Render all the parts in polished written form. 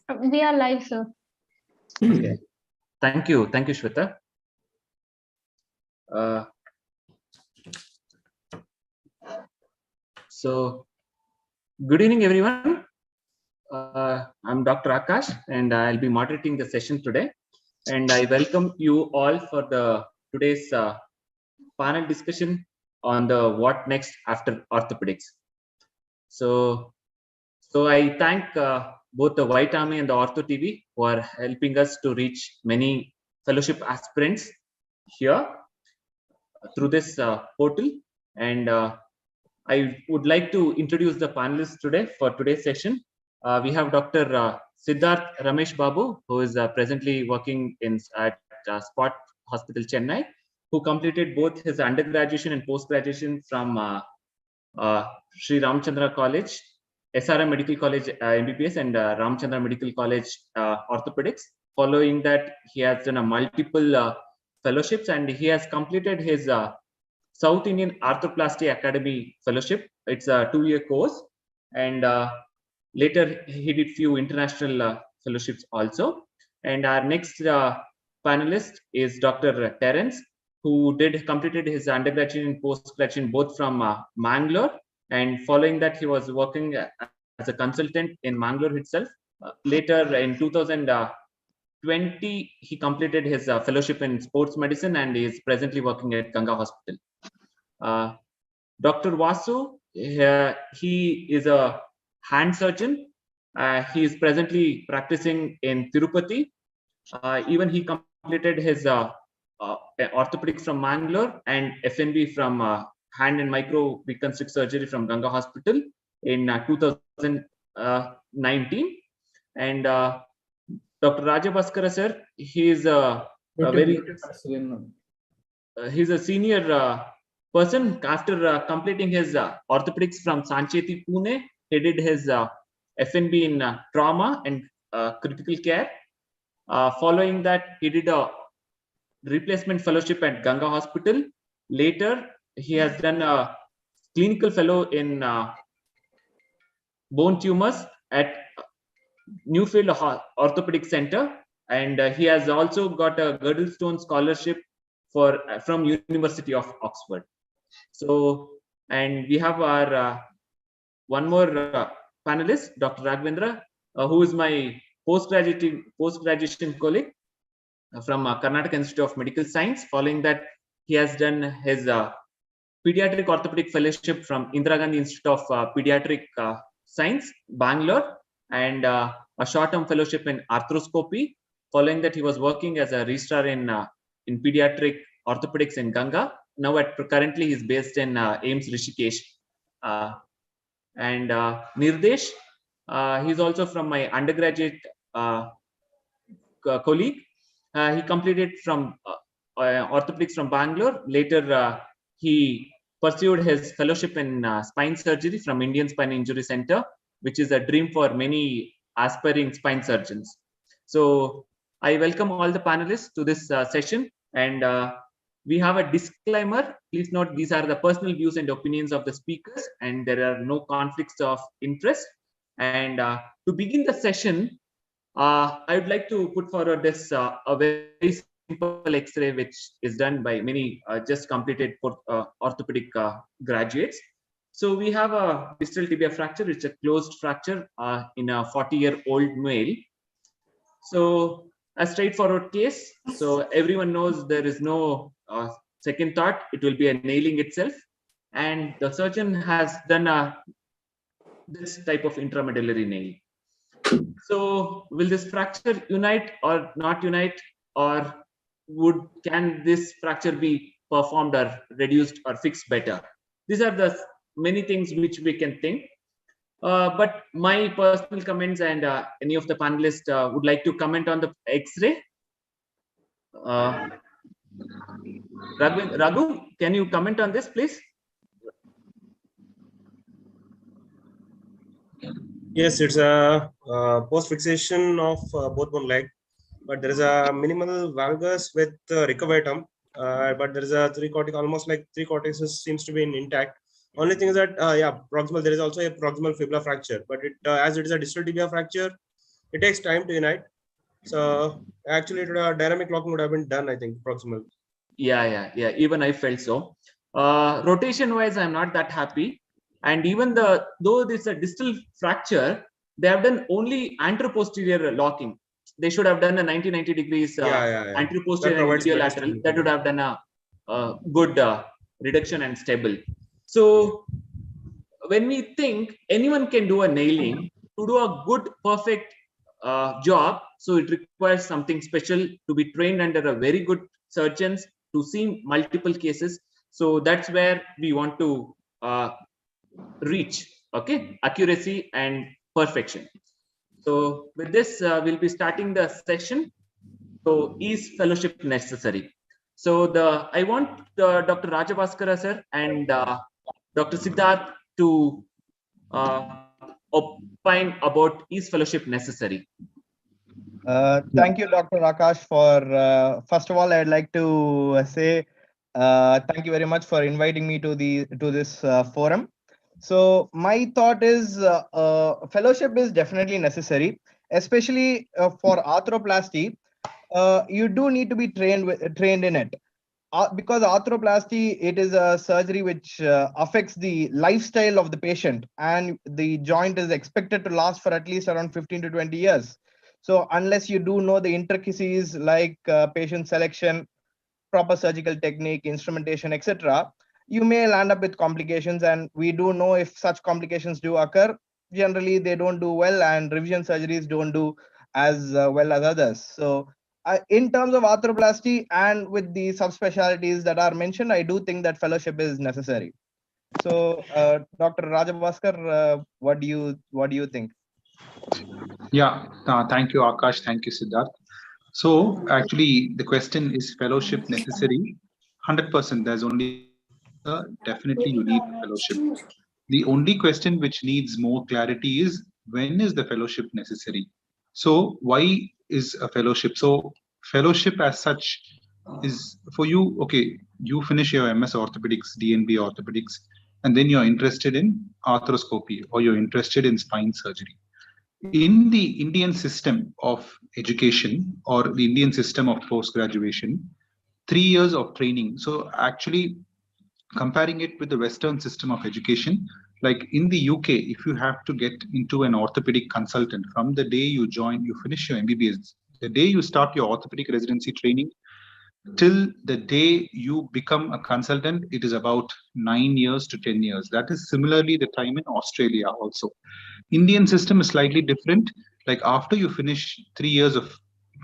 We are live, sir. Okay. Thank you, Shweta. So, good evening, everyone. I'm Dr. Akash, and I'll be moderating the session today. And I welcome you all for today's panel discussion on the what next after orthopedics. So I thank both the White Army and the Ortho TV who are helping us to reach many fellowship aspirants here through this portal. And I would like to introduce the panelists today for today's session. We have Dr. Siddharth Ramesh Babu, who is presently working at Spot Hospital, Chennai, who completed both his undergraduation and post-graduation from Sri Ramchandra College, SRM Medical College MBBS, and Ramchandra Medical College Orthopedics. Following that, he has done a multiple fellowships, and he has completed his South Indian Arthroplasty Academy Fellowship. It's a 2-year course, and later he did few international fellowships also. And our next panelist is Dr. Terence, who completed his undergraduate and post-graduation both from Mangalore, and following that he was working as a consultant in Mangalore itself. Later in 2020, he completed his fellowship in sports medicine and is presently working at Ganga Hospital. Dr. Vasu, he is a hand surgeon. He is presently practicing in Tirupati. Even he completed his orthopedics from Mangalore and FNB from hand and micro reconstruct surgery from Ganga Hospital in 2019. And Dr. Rajabhaskara sir, he is he's a senior person. After completing his orthopedics from Sancheti, Pune, he did his FNB in trauma and critical care. Following that, he did a replacement fellowship at Ganga Hospital. Later, he has done a clinical fellow in bone tumors at Newfield Orthopedic Center, and he has also got a Girdlestone scholarship from University of Oxford. So, and we have our one more panelist, Dr. Raghavendra, who is my post-graduation colleague from Karnataka Institute of Medical Science. Following that, he has done his Pediatric Orthopedic Fellowship from Indira Gandhi Institute of Pediatric Science, Bangalore, and a short-term fellowship in Arthroscopy. Following that, he was working as a registrar in Pediatric Orthopedics in Ganga. Now, currently, he's based in AIIMS Rishikesh. And Nirdesh, he's also from my undergraduate colleague. He completed from orthopedics from Bangalore. Later, he pursued his fellowship in spine surgery from Indian Spine Injury Center, which is a dream for many aspiring spine surgeons. So I welcome all the panelists to this session, and we have a disclaimer. Please note these are the personal views and opinions of the speakers, and there are no conflicts of interest. And to begin the session, I would like to put forward this a very simple X-ray which is done by many just completed orthopedic graduates. So we have a distal tibia fracture. It's a closed fracture in a 40-year-old male. So a straightforward case. So everyone knows there is no second thought. It will be a nailing itself. And the surgeon has done this type of intramedullary nail. So will this fracture unite or not unite, or can this fracture be performed or reduced or fixed better? These are the many things which we can think. But my personal comments, and any of the panelists would like to comment on the X-ray. Raghu, can you comment on this, please? Yes, it's a post fixation of both one leg, but there is a minimal valgus with recovetum, but there is a almost like three cortices seems to be intact. Only thing is that proximal, there is also a proximal fibula fracture, but as it is a distal tibia fracture, it takes time to unite. So actually, dynamic locking would have been done, I think, approximately. Yeah. Even I felt so. Rotation wise, I'm not that happy. And even though this is a distal fracture, they have done only anteroposterior locking. They should have done a 90 degrees Yeah. That anteroposterior and provides medial better lateral. stability. That would have done a good reduction and stable. So when we think anyone can do a nailing, to do a good, perfect job, so it requires something special to be trained under a very good surgeons to see multiple cases. So that's where we want to reach, okay, accuracy and perfection. So with this, we'll be starting the session. So is fellowship necessary? So I want Dr. Rajabhaskara sir and Dr. Siddharth to opine about is fellowship necessary? Thank you, Dr. Akash, for first of all, I'd like to say thank you very much for inviting me to this forum. So my thought is fellowship is definitely necessary, especially for arthroplasty. You do need to be trained in it. Because arthroplasty, it is a surgery which affects the lifestyle of the patient, and the joint is expected to last for at least around 15 to 20 years. So unless you do know the intricacies like patient selection, proper surgical technique, instrumentation, etc., you may land up with complications. And we do know if such complications do occur, generally they don't do well, and revision surgeries don't do as well as others. So in terms of arthroplasty and with the subspecialties that are mentioned, I do think that fellowship is necessary. So, Dr. Rajabhaskar, what do you think? Yeah, thank you, Akash. Thank you, Siddharth. So, actually, the question is fellowship necessary? 100%. There's only one answer. Definitely, you need fellowship. The only question which needs more clarity is when is the fellowship necessary? So, why is a fellowship? So, fellowship as such is for you, okay, you finish your MS Orthopedics, DNB Orthopedics, and then you're interested in arthroscopy or you're interested in spine surgery. In the Indian system of education or the Indian system of post graduation, 3 years of training. So actually comparing it with the Western system of education, like in the UK, if you have to get into an orthopedic consultant from the day you join, you finish your MBBS, the day you start your orthopedic residency training till the day you become a consultant, it is about 9 years to 10 years. That is similarly the time in Australia also. Indian system is slightly different. Like after you finish 3 years of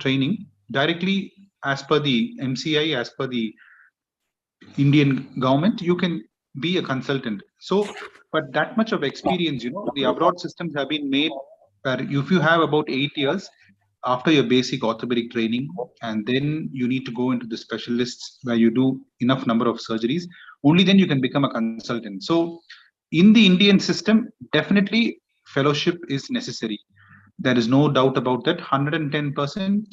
training, directly as per the MCI, as per the Indian government, you can be a consultant. So, but that much of experience, the abroad systems have been made where if you have about 8 years after your basic orthopedic training, and then you need to go into the specialists where you do enough number of surgeries, only then you can become a consultant. So, in the Indian system, definitely fellowship is necessary. There is no doubt about that. 110%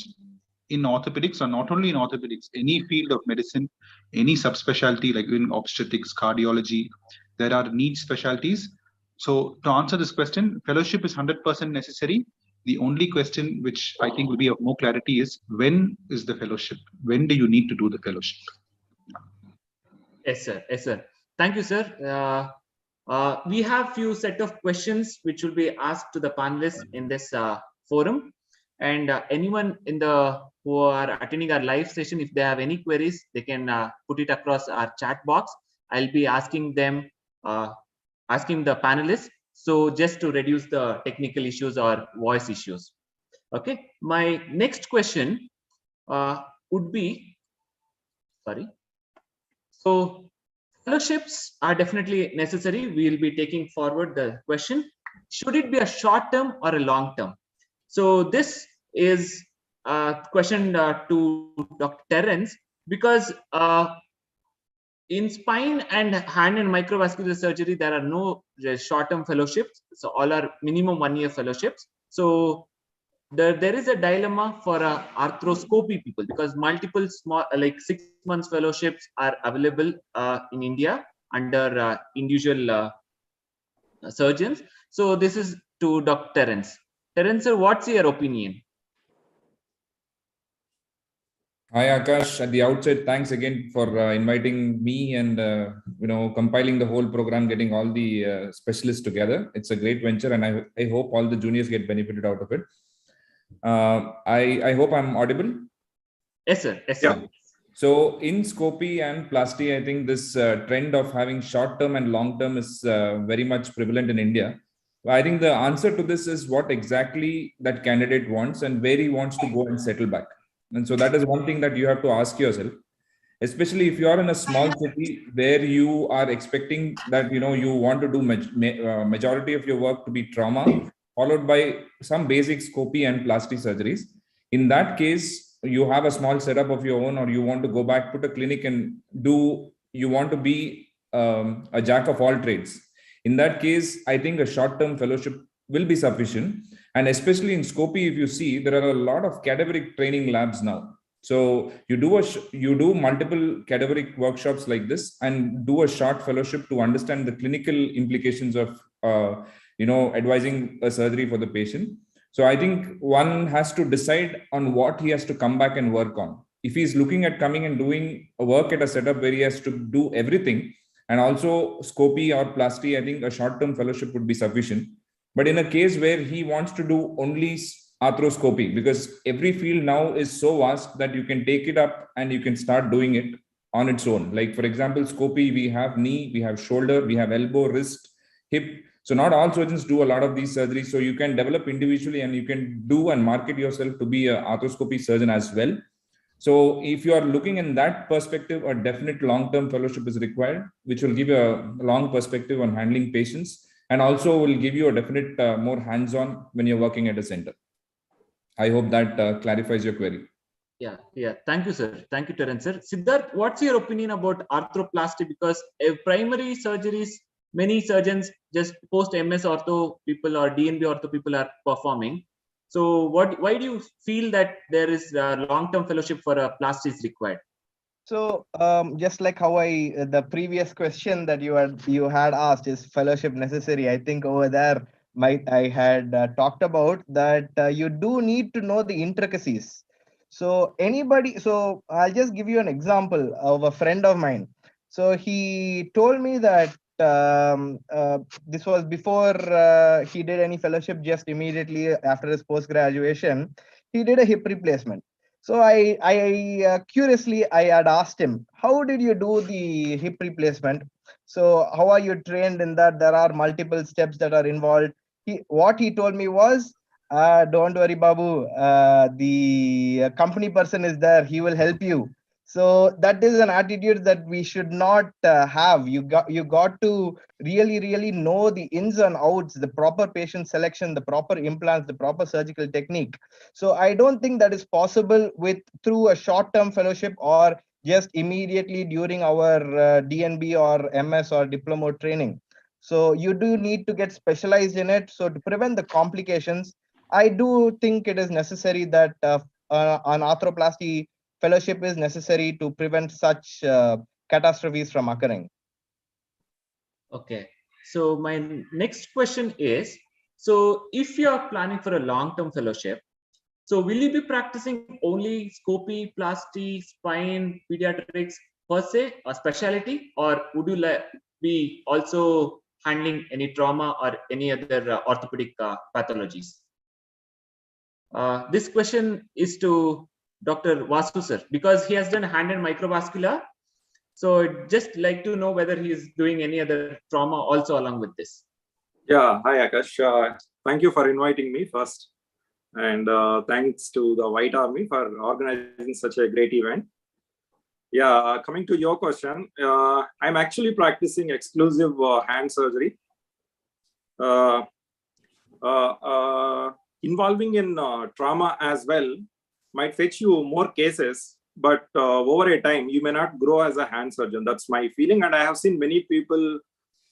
in orthopedics, or not only in orthopedics, any field of medicine, any subspecialty like in obstetrics, cardiology, there are niche specialties. So to answer this question, fellowship is 100% necessary. The only question which I think will be of more clarity is when is the fellowship? When do you need to do the fellowship? Yes, sir. Yes, sir. Thank you, sir. We have few set of questions which will be asked to the panelists in this forum, and anyone who are attending our live session, if they have any queries, they can put it across our chat box. I'll be asking them, asking the panelists. So just to reduce the technical issues or voice issues. Okay. My next question would be, sorry. So fellowships are definitely necessary. We'll be taking forward the question. Should it be a short term or a long term? So this is a question to Dr. Terence, because in spine and hand and microvascular surgery, there are no short-term fellowships. So all are minimum 1 year fellowships. So there is a dilemma for arthroscopy people, because multiple small like 6 months fellowships are available in India under individual surgeons. So this is to Dr. Terence. Terence, sir, what's your opinion? Hi Akash, at the outset, thanks again for inviting me and compiling the whole program, getting all the specialists together. It's a great venture, and I hope all the juniors get benefited out of it. I hope I'm audible. Yes, sir. Yes, sir. Yeah. So in Scopy and Plasty, I think this trend of having short term and long term is very much prevalent in India. I think the answer to this is what exactly that candidate wants and where he wants to go and settle back. And so that is one thing that you have to ask yourself, especially if you are in a small city where you are expecting that, you want to do majority of your work to be trauma, followed by some basic Scopy and Plasty surgeries. In that case, you have a small setup of your own, or you want to go back to the clinic and you want to be a jack of all trades. In that case, I think a short-term fellowship will be sufficient. And especially in Scopy, if you see, there are a lot of cadaveric training labs now. So you do multiple cadaveric workshops like this and do a short fellowship to understand the clinical implications of, advising a surgery for the patient. So I think one has to decide on what he has to come back and work on. If he's looking at coming and doing a work at a setup where he has to do everything, and also Scopy or Plasty, I think a short-term fellowship would be sufficient. But in a case where he wants to do only arthroscopy, because every field now is so vast that you can take it up and you can start doing it on its own. Like for example, Scopy, we have knee, we have shoulder, we have elbow, wrist, hip. So not all surgeons do a lot of these surgeries. So you can develop individually and you can do and market yourself to be an arthroscopy surgeon as well. So if you are looking in that perspective, a definite long-term fellowship is required, which will give you a long perspective on handling patients and also will give you a definite more hands-on when you're working at a center. I hope that clarifies your query. Yeah. Thank you, sir. Thank you, Terence, sir. Siddharth, what's your opinion about arthroplasty? Because primary surgeries, many surgeons just post MS ortho people or DNB ortho people are performing. So why do you feel that there is a long-term fellowship for a plasty is required? So just like how the previous question that you had asked, is fellowship necessary? I think over there I had talked about that you do need to know the intricacies. So I'll just give you an example of a friend of mine. So he told me that this was before he did any fellowship. Just immediately after his post-graduation, he did a hip replacement. So I curiously, I had asked him, how did you do the hip replacement? So how are you trained in that? There are multiple steps that are involved. What he told me was, don't worry, Babu, the company person is there. He will help you. So that is an attitude that we should not have. You got to really know the ins and outs, the proper patient selection, the proper implants, the proper surgical technique. So I don't think that is possible through a short-term fellowship or just immediately during our DNB or MS or diploma training. So you do need to get specialized in it. So to prevent the complications, I do think it is necessary that an arthroplasty fellowship is necessary to prevent such catastrophes from occurring. Okay. So my next question is, so if you are planning for a long-term fellowship, so will you be practicing only Scopy, Plasty, Spine, Pediatrics per se, or specialty, or would you be also handling any trauma or any other orthopedic pathologies? This question is to Dr. Vasu sir, because he has done hand and microvascular. So I'd just like to know whether he is doing any other trauma also along with this. Yeah, hi Akash. Thank you for inviting me first. And thanks to the White Army for organizing such a great event. Yeah, coming to your question, I'm actually practicing exclusive hand surgery. Involving in trauma as well might fetch you more cases, but over a time, you may not grow as a hand surgeon. That's my feeling. And I have seen many people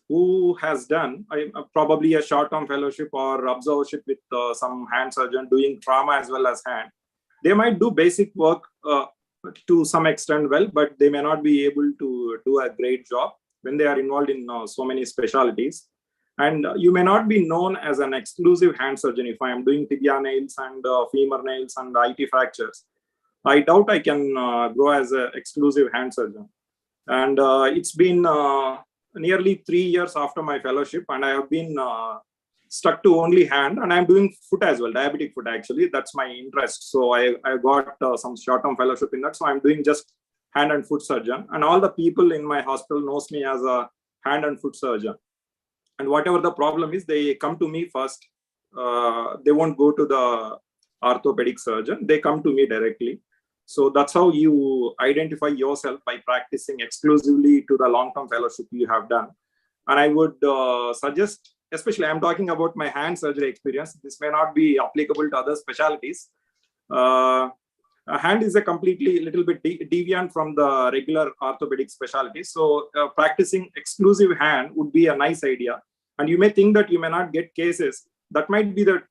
who has done probably a short-term fellowship or observership with some hand surgeon doing trauma as well as hand. They might do basic work to some extent well, but they may not be able to do a great job when they are involved in so many specialties. And you may not be known as an exclusive hand surgeon if I am doing tibia nails and femur nails and IT fractures. I doubt I can go as an exclusive hand surgeon. And it's been nearly 3 years after my fellowship, and I have been stuck to only hand, and I'm doing foot as well, diabetic foot actually. That's my interest. So I got some short-term fellowship in that. So I'm doing just hand and foot surgeon, and all the people in my hospital knows me as a hand and foot surgeon. And whatever the problem is, they come to me first. They won't go to the orthopedic surgeon. They come to me directly. So that's how you identify yourself, by practicing exclusively to the long-term fellowship you have done. And I would suggest, especially I'm talking about my hand surgery experience. This may not be applicable to other specialties. A hand is a completely little bit deviant from the regular orthopedic specialty. So practicing exclusive hand would be a nice idea. And you may think that you may not get cases. That might be the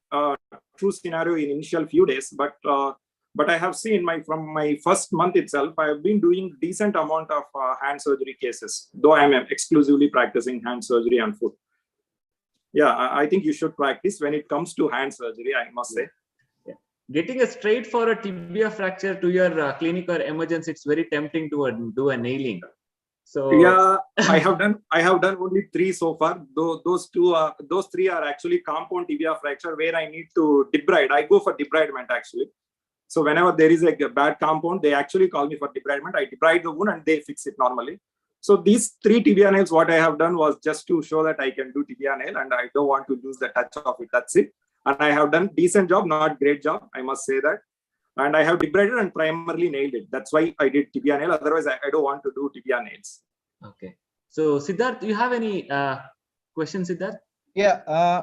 true scenario in initial few days. But I have seen from my first month itself, I have been doing decent amount of hand surgery cases, though I am exclusively practicing hand surgery and foot. Yeah, I think you should practice when it comes to hand surgery, I must say. Getting a straight for a tibia fracture to your clinic or emergency, it's very tempting to do a nailing. So yeah, I have done only 3 so far. Those 3 are actually compound tibia fracture where I need to debride. I go for debridement actually. So whenever there is a bad compound, they actually call me for debridement. I debride the wound and they fix it normally. So these 3 tibia nails, what I have done was just to show that I can do tibia nail, and I don't want to lose the touch of it. That's it. And I have done decent job, not great job, I must say that. And I have debrided and primarily nailed it. That's why I did tibia nail. Otherwise, I don't want to do tibia nails. Okay. So Siddharth, do you have any questions, Siddharth? Yeah,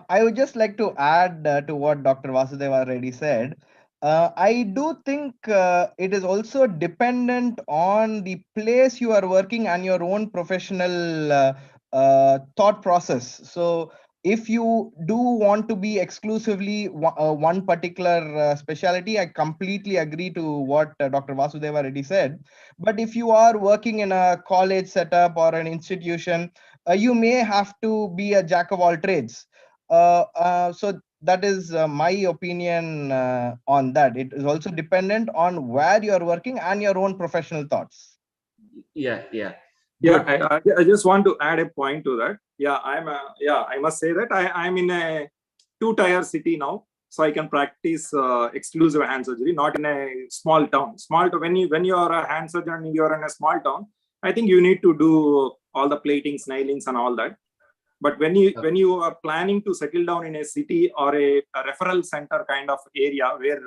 I would just like to add to what Dr. Vasudeva already said. I do think it is also dependent on the place you are working and your own professional thought process. So if you do want to be exclusively one particular specialty, I completely agree to what Dr. Vasudeva already said. But if you are working in a college setup or an institution, you may have to be a jack of all trades. So that is my opinion on that. It is also dependent on where you are working and your own professional thoughts. Yeah. I just want to add a point to that. Yeah, I must say that I'm in a 2-tier city now, so I can practice exclusive hand surgery, not in a small town. When you are a hand surgeon and you are in a small town, I think you need to do all the platings, nailings, and all that. But when you are planning to settle down in a city or a referral center kind of area where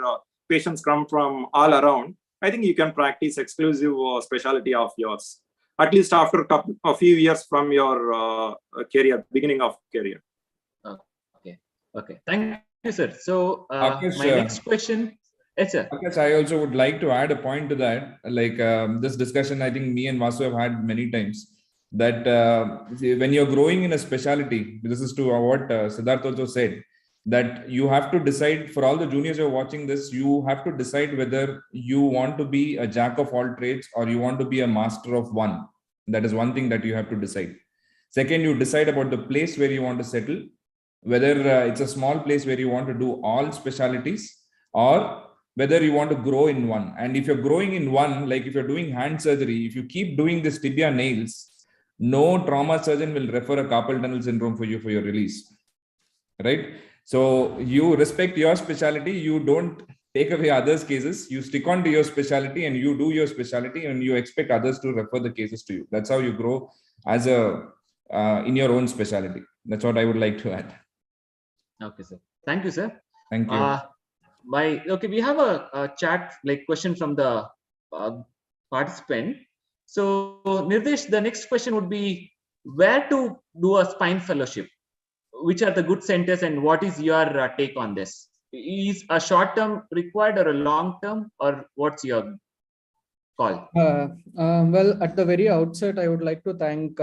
patients come from all around, I think you can practice exclusive specialty of yours, at least after a few years from your beginning of career. Okay. Thank you, sir. So my next question. Yes, sir. Akash, I also would like to add a point to that. Like this discussion, I think me and Vasu have had many times. That when you're growing in a specialty, this is to what Siddharth also said, that you have to decide, for all the juniors who are watching this, you have to decide whether you want to be a jack of all trades or you want to be a master of one. That is one thing that you have to decide. Second, you decide about the place where you want to settle, whether it's a small place where you want to do all specialties or whether you want to grow in one. And if you're growing in one, like if you're doing hand surgery, if you keep doing this tibia nails, no trauma surgeon will refer a carpal tunnel syndrome for you for your release, right? So you respect your specialty, you don't take away others' cases, you stick on to your specialty and you do your specialty and you expect others to refer the cases to you. That's how you grow as in your own specialty. That's what I would like to add. Okay, sir. Thank you, sir. Thank you. We have a chat question from the participant. So Nirdesh, the next question would be where to do a spine fellowship? Which are the good centers and what is your take on this? Is a short term required or a long term, or what's your call? Well, at the very outset, I would like to thank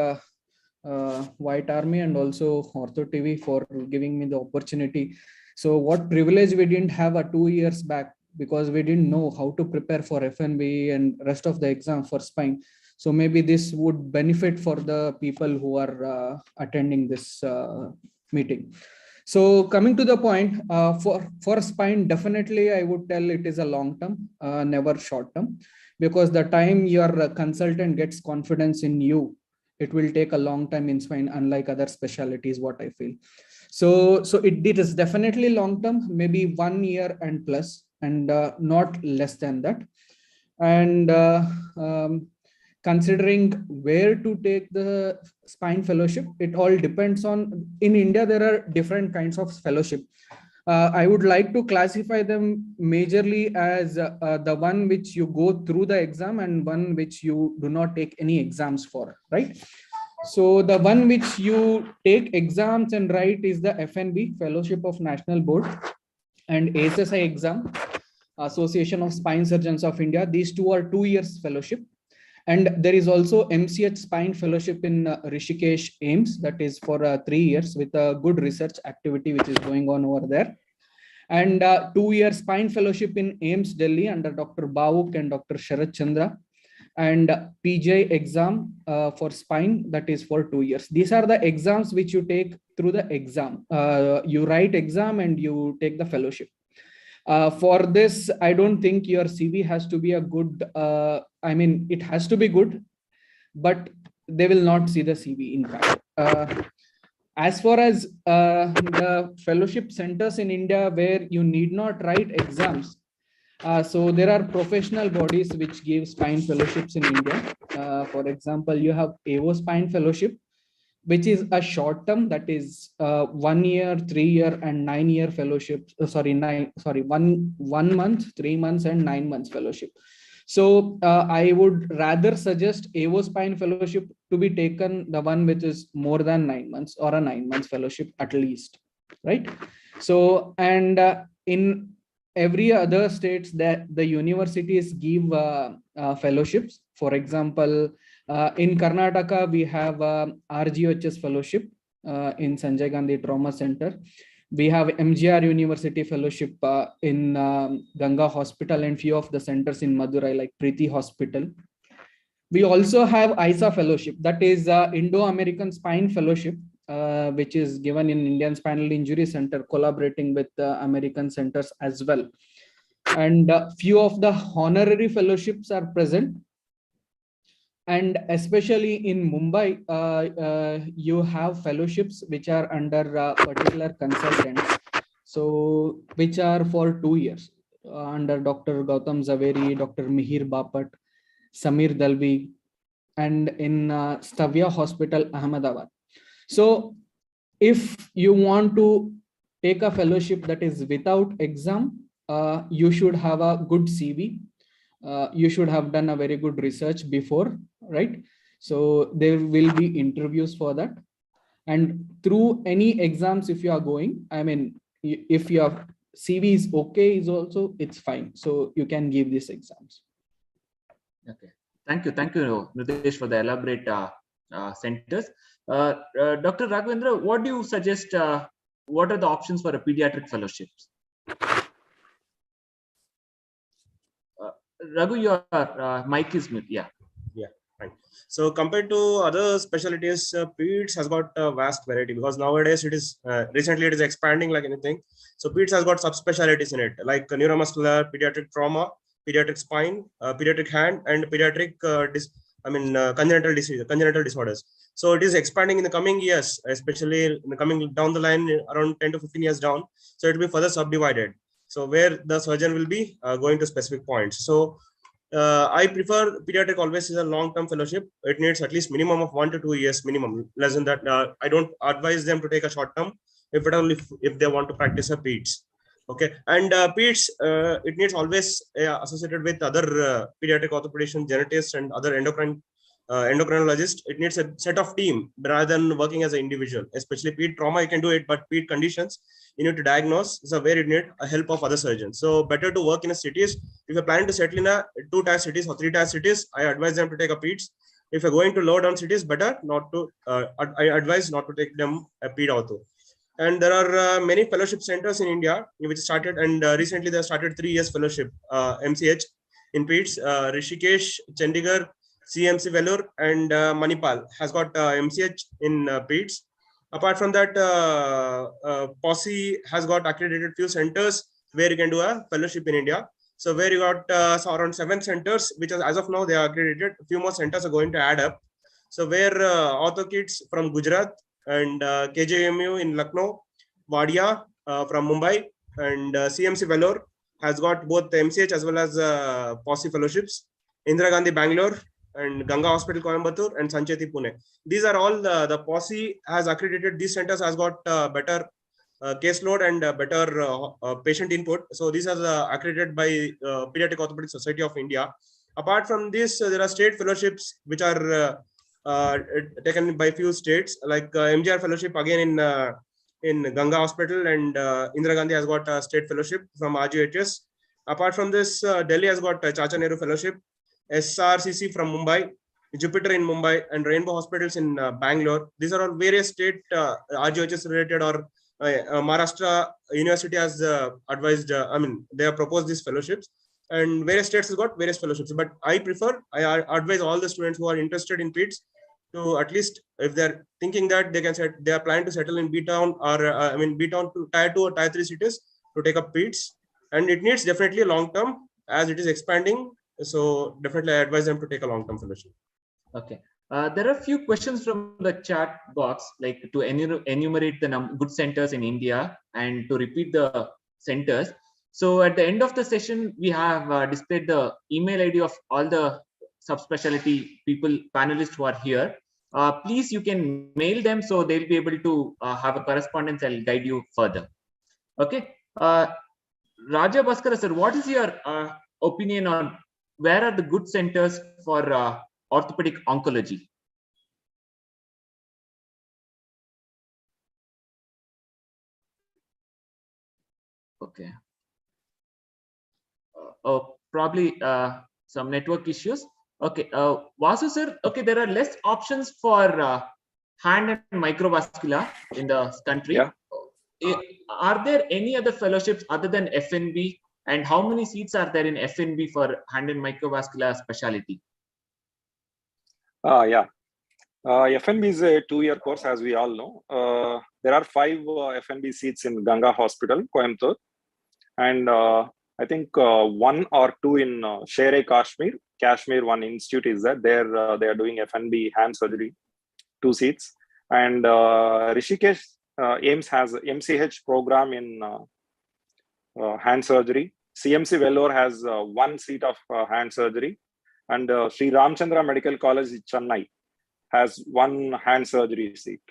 White Army and also Ortho TV for giving me the opportunity. So what privilege we didn't have 2 years back, because we didn't know how to prepare for FNB and rest of the exam for spine. So maybe this would benefit for the people who are attending this meeting. So coming to the point, for spine, definitely I would tell it is a long term, never short term, because the time your consultant gets confidence in you, it will take a long time in spine, unlike other specialties, what I feel. So it is definitely long term, maybe 1 year and plus, and not less than that. And considering where to take the spine fellowship, it all depends on, in India, there are different kinds of fellowship. I would like to classify them majorly as the one which you go through the exam and one which you do not take any exams for, right? So the one which you take exams and write is the FNB, Fellowship of National Board, and ASSI exam, Association of Spine Surgeons of India. These two are 2 years fellowship. And there is also MCH Spine Fellowship in Rishikesh, AIMS, that is for 3 years with a good research activity which is going on over there. And 2-year Spine Fellowship in AIMS, Delhi under Dr. Bhavuk and Dr. Sharat Chandra. And PJ exam for spine, that is for 2 years. These are the exams which you take through the exam. You write exam and you take the fellowship. For this, I don't think your CV has to be a good, I mean, it has to be good, but they will not see the CV in fact. As far as the fellowship centers in India where you need not write exams, so there are professional bodies which give spine fellowships in India. For example, you have AVO Spine Fellowship, which is a short term, that is 1 year, 3 year, and 9 year fellowship. 1 month, 3 months, and 9 months fellowship. So I would rather suggest AVO Spine Fellowship to be taken, the one which is more than 9 months or a 9 months fellowship at least, right? So, and in every other states that the universities give fellowships. For example, in Karnataka, we have RGHS Fellowship in Sanjay Gandhi Trauma Center. We have MGR University Fellowship in Ganga Hospital and few of the centers in Madurai like Preeti Hospital. We also have ISA Fellowship, that is Indo-American Spine Fellowship, which is given in Indian Spinal Injury Center, collaborating with American centers as well. And few of the honorary fellowships are present. And especially in Mumbai, you have fellowships which are under particular consultants, so which are for 2 years under Dr. Gautam Zaveri, Dr. Mihir Bapat, Samir Dalvi, and in Stavia Hospital, Ahmedabad. So if you want to take a fellowship that is without exam, you should have a good CV. You should have done a very good research before, right? So there will be interviews for that. And through any exams, if you are going, I mean, if your CV is okay, is also, it's fine. So you can give these exams. Okay. Thank you, Nitesh, for the elaborate centers. Dr. Raghavendra, what do you suggest? What are the options for a pediatric fellowships? Raghu, your mic is mute. Yeah. Yeah, fine. So compared to other specialties, PEDS has got a vast variety, because nowadays it is recently it is expanding like anything. So PEDS has got subspecialties in it, like neuromuscular, pediatric trauma, pediatric spine, pediatric hand, and pediatric congenital disorders. So it is expanding in the coming years, especially in the coming down the line, around 10 to 15 years down. So it will be further subdivided. So where the surgeon will be going to specific points. So I prefer pediatric always is a long-term fellowship. It needs at least minimum of 1 to 2 years minimum. Less than that, I don't advise them to take a short-term if they want to practice a PEDS. Okay, and PEDS, it needs always associated with other pediatric orthopedician, geneticists, and other endocrinologists. It needs a set of team rather than working as an individual. Especially PED trauma, you can do it, but PED conditions you need to diagnose. So where you need a help of other surgeons. So better to work in a cities. If you're planning to settle in a 2-tier cities or 3-tier cities, I advise them to take a PEDS. If you're going to low down cities, better not to. I advise not to take them a PED auto. And there are many fellowship centers in India which started, and recently they started 3 years fellowship, MCH in PEDS. Rishikesh, Chandigarh, CMC Vellore, and Manipal has got MCH in PEDS. Apart from that, POSI has got accredited few centers where you can do a fellowship in India. So where you got around 7 centers, which is, as of now they are accredited. A few more centers are going to add up. So where OrthoKids from Gujarat and KJMU in Lucknow, Wadia from Mumbai, and CMC Vellore has got both the MCH as well as POSI fellowships. Indira Gandhi Bangalore and Ganga Hospital Coimbatore and Sancheti Pune. These are all the POSI has accredited. These centers has got better caseload and better patient input. So these are accredited by Pediatric Orthopedic Society of India. Apart from this, there are state fellowships which are taken by few states, like MGR fellowship again in Ganga Hospital, and Indira Gandhi has got a state fellowship from RGHS. Apart from this, Delhi has got Chacha Nehru fellowship, SRCC from Mumbai, Jupiter in Mumbai, and Rainbow Hospitals in Bangalore. These are all various state RGHS related, or Maharashtra University has advised, they have proposed these fellowships, and various states have got various fellowships. But I advise all the students who are interested in PEDS to, at least if they're thinking that they are planning to settle in B-Town or B-Town to Tier 2 or Tier 3 cities, to take up PEDS. And it needs definitely a long term as it is expanding. So definitely I advise them to take a long-term fellowship. Okay. There are a few questions from the chat box, like to enumerate the good centers in India and to repeat the centers. So at the end of the session, we have displayed the email ID of all the subspecialty people, panelists who are here. Please, you can mail them so they'll be able to have a correspondence. I'll guide you further. Okay. Raja Bhaskara sir, what is your opinion on where are the good centers for orthopedic oncology? Okay. Probably some network issues. Okay. Vasu sir, okay, there are less options for hand and microvascular in the country. Yeah. Are there any other fellowships other than FNB? And how many seats are there in FNB for hand and microvascular specialty? Yeah. FNB is a 2-year course, as we all know. There are 5 FNB seats in Ganga Hospital, Coimbatore, and I think 1 or 2 in Shere, Kashmir. One institute is there. There they are doing FNB hand surgery, 2 seats, and Rishikesh AIMS has MCH program in hand surgery. CMC Vellore has 1 seat of hand surgery, and Sri Ramchandra Medical College, Chennai, has 1 hand surgery seat.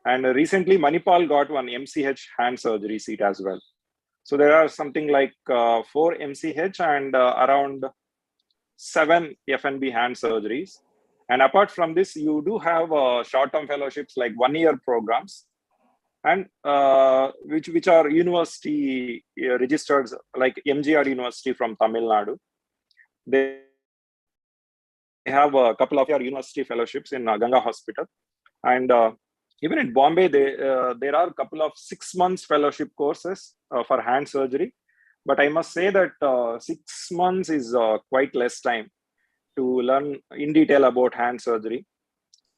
And recently, Manipal got 1 MCH hand surgery seat as well. So there are something like 4 MCH and around 7 FNB hand surgeries. And apart from this, you do have short-term fellowships like 1-year programs, and which are university registered, like MGR University from Tamil Nadu. They have a couple of university fellowships in Ganga Hospital, and even in Bombay, there are a couple of 6 months fellowship courses for hand surgery. But I must say that 6 months is quite less time to learn in detail about hand surgery.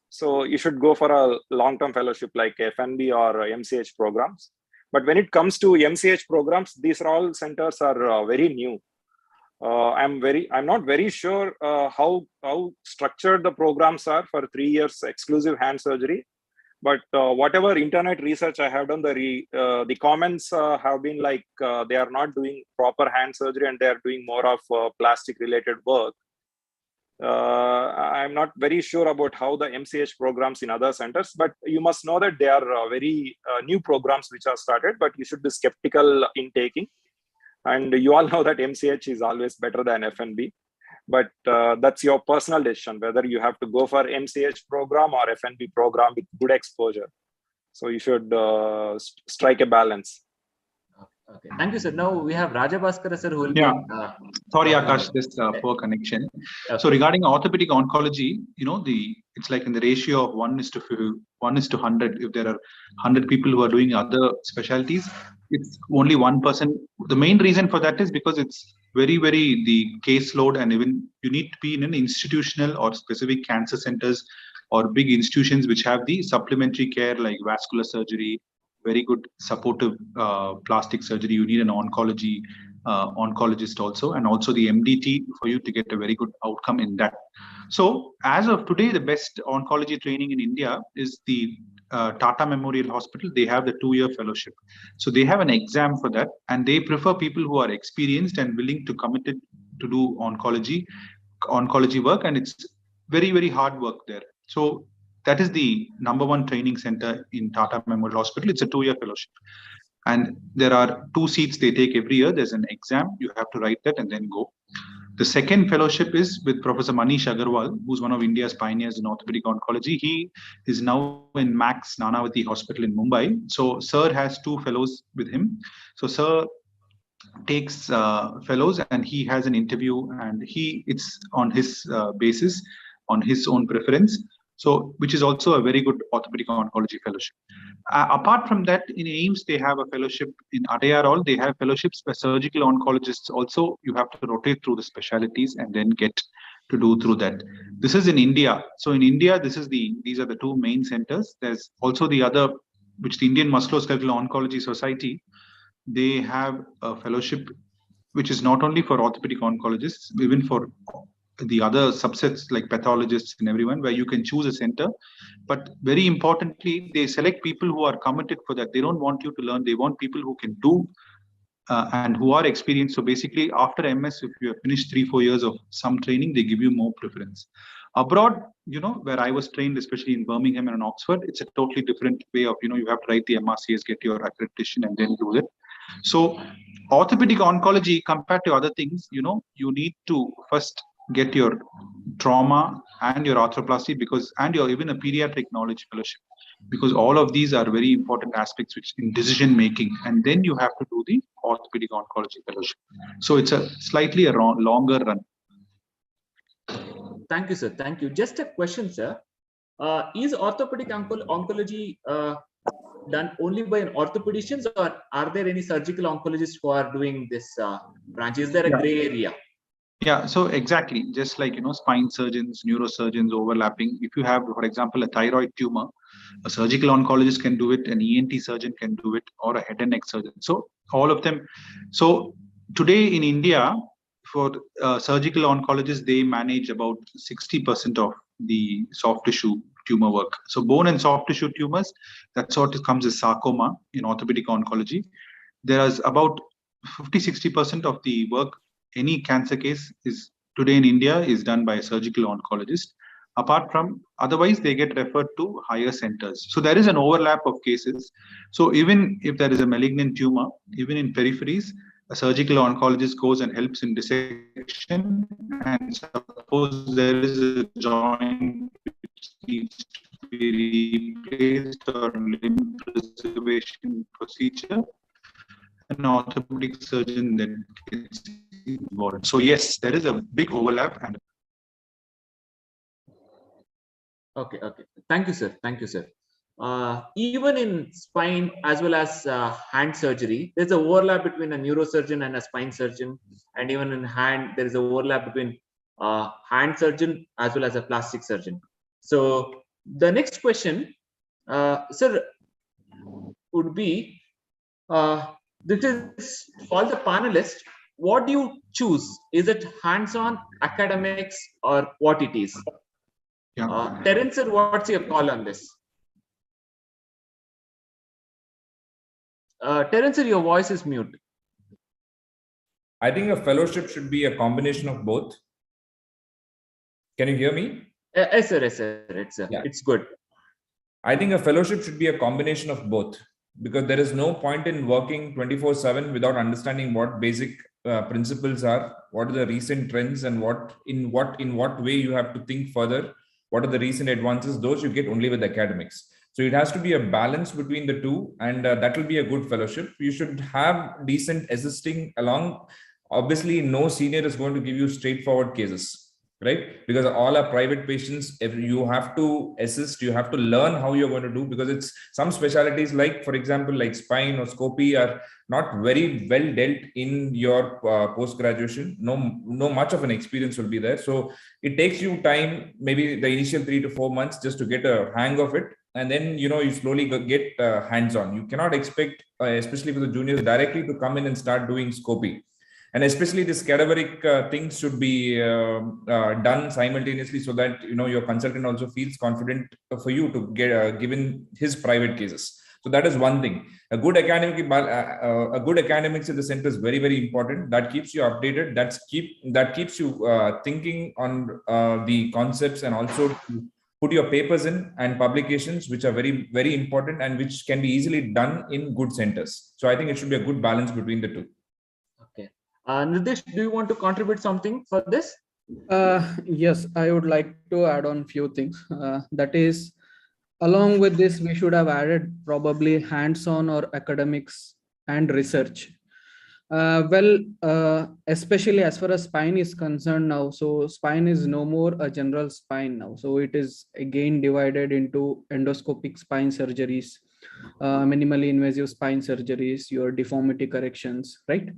So you should go for a long-term fellowship like FNB or MCH programs. But when it comes to MCH programs, these all centers are very new. I'm not very sure how structured the programs are for 3 years exclusive hand surgery. But whatever internet research I have done, the comments have been like they are not doing proper hand surgery and they are doing more of plastic related work. I'm not very sure about how the MCH programs in other centers, but you must know that they are very new programs which are started, but you should be skeptical in taking. And you all know that MCH is always better than FNB, but that's your personal decision, whether you have to go for MCH program or FNB program with good exposure. So you should strike a balance. Okay, thank you, sir. Now we have Rajabhaskara, sir, who will Yeah. be. Sorry, Akash, this poor connection. Okay. So regarding orthopedic oncology, it's like in the ratio of 1:100. If there are 100 people who are doing other specialties, it's only one person. The main reason for that is because it's very, very the caseload, and even you need to be in an institutional or specific cancer centers or big institutions which have the supplementary care like vascular surgery, very good supportive plastic surgery. You need an oncologist also, and also the MDT for you to get a very good outcome in that. So as of today, the best oncology training in India is the Tata Memorial Hospital. They have the 2-year fellowship. So they have an exam for that, and they prefer people who are experienced and willing to commit it to do oncology work, and it's very, very hard work there. So that is the #1 training center in Tata Memorial Hospital. It's a 2-year fellowship. And there are 2 seats they take every year. There's an exam. You have to write that and then go. The second fellowship is with Professor Manish Agarwal, who's one of India's pioneers in orthopedic oncology. He is now in Max Nanavati Hospital in Mumbai. So Sir has 2 fellows with him. So Sir takes fellows, and he has an interview, and it's on his basis, on his own preference. So, which is also a very good orthopedic oncology fellowship. Apart from that, in AIIMS, they have a fellowship. In Adayar, they have fellowships where surgical oncologists also, you have to rotate through the specialties and then get to do through that. This is in India. So in India, these are the 2 main centers. There's also the other, which the Indian Musculoskeletal Oncology Society, they have a fellowship which is not only for orthopedic oncologists, even for the other subsets like pathologists and everyone, where you can choose a center. But very importantly, they select people who are committed for that. They don't want you to learn. They want people who can do and who are experienced. So basically, after MS, if you have finished 3-4 years of some training, they give you more preference. Abroad, where I was trained, especially in Birmingham and in Oxford, it's a totally different way of, you have to write the MRCS, get your accreditation, and then do it. So orthopedic oncology, compared to other things, you need to first get your trauma and your arthroplasty, and your even a pediatric knowledge fellowship, because all of these are very important aspects which in decision making, and then you have to do the orthopedic oncology fellowship. So it's a slightly a longer run. Thank you, sir. Thank you. Just a question, sir. Is orthopedic oncology done only by an orthopedicians, or are there any surgical oncologists who are doing this branch? Is there a gray area? Yeah, so exactly, just like spine surgeons, neurosurgeons overlapping. If you have, for example, a thyroid tumor, a surgical oncologist can do it, an ENT surgeon can do it, or a head and neck surgeon. So all of them. So today in India, for surgical oncologists, they manage about 60% of the soft tissue tumor work. So bone and soft tissue tumors, that's what comes as sarcoma in orthopedic oncology. There is about 50-60% of the work. Any cancer case is today in India is done by a surgical oncologist. Apart from, otherwise they get referred to higher centers. So there is an overlap of cases. So even if there is a malignant tumor, even in peripheries, a surgical oncologist goes and helps in dissection. And suppose there is a joint which needs to be replaced or limb preservation procedure, an orthopedic surgeon that gets involved. So yes, there is a big overlap. And Okay. Thank you, sir. Thank you, sir. Even in spine as well as hand surgery, there's an overlap between a neurosurgeon and a spine surgeon, and even in hand, there is an overlap between hand surgeon as well as a plastic surgeon. So the next question, sir, would be, this is for the panelists. What do you choose? Is it Handson Academics or what it is? yeah. Terence, sir, what's your call on this? Terence, sir, your voice is mute. I think a fellowship should be a combination of both. Can you hear me? Yes, sir. It's good. I think a fellowship should be a combination of both, because there is no point in working 24/7 without understanding what basic principles are, what are the recent trends, and in what way you have to think further. What are the recent advances? Those you get only with academics. So it has to be a balance between the two, and that will be a good fellowship. You should have decent assisting along. Obviously, no senior is going to give you straightforward cases, right? Because all are private patients. If you have to assist, you have to learn how you're going to do, because it's some specialties like, for example, like spine or scopy are not very well dealt in your post-graduation. No much of an experience will be there. So it takes you time, maybe the initial 3 to 4 months, just to get a hang of it. And then, you slowly get hands-on. You cannot expect, especially for the juniors, directly to come in and start doing scopy. And especially this cadaveric things should be done simultaneously, so that your consultant also feels confident for you to get given his private cases. So that is one thing. A good academics in the center is very, very important. That keeps you updated. That keeps you thinking on the concepts, and also to put your papers in and publications, which are very, very important and which can be easily done in good centers. So I think it should be a good balance between the two. Okay. Nirdesh, do you want to contribute something for this? Yes, I would like to add on few things. That is, along with this, we should have added probably hands-on or academics and research. Especially as far as spine is concerned now, so spine is no more a general spine now. So it is again divided into endoscopic spine surgeries, minimally invasive spine surgeries, your deformity corrections, right?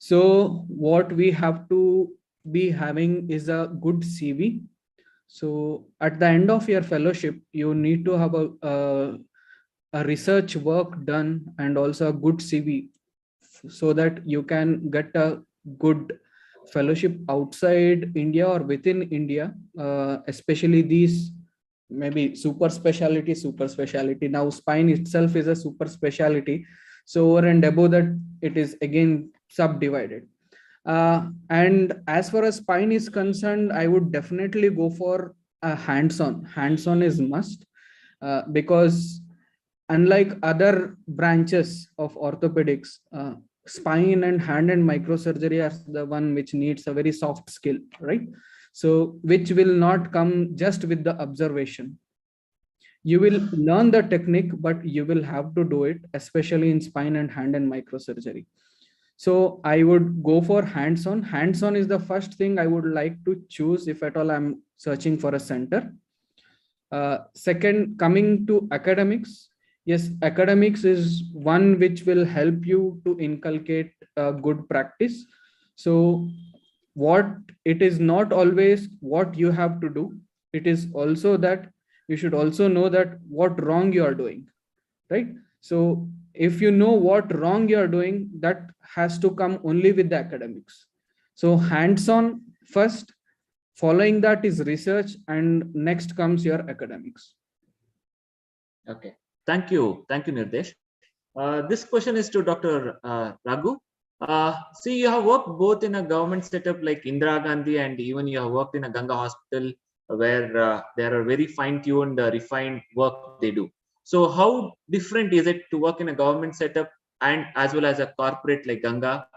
So what we have to be having is a good CV. So at the end of your fellowship, you need to have a research work done and also a good CV, so that you can get a good fellowship outside India or within India, especially these maybe super specialty. Now spine itself is a super specialty. So over and above that, it is again subdivided. And as far as spine is concerned, I would definitely go for a hands-on. Hands-on is must, because unlike other branches of orthopedics, spine and hand and microsurgery are the one which needs a very soft skill, right? So which will not come just with the observation. You will learn the technique, but you will have to do it, especially in spine and hand and microsurgery. So I would go for hands-on. Hands-on is the first thing I would like to choose if at all I'm searching for a center. Second, coming to academics. Yes, academics is one which will help you to inculcate good practice. So what it is not always what you have to do. It is also that you should also know that what wrong you are doing, right? So if you know what wrong you are doing, that has to come only with the academics. So hands-on first, following that is research, and next comes your academics. Okay. Thank you, Nirdesh. This question is to Dr. Raghu. See, you have worked both in a government setup like Indira Gandhi, and even you have worked in a Ganga hospital where there are very fine-tuned, refined work they do. So how different is it to work in a government setup and as well as a corporate like Ganga?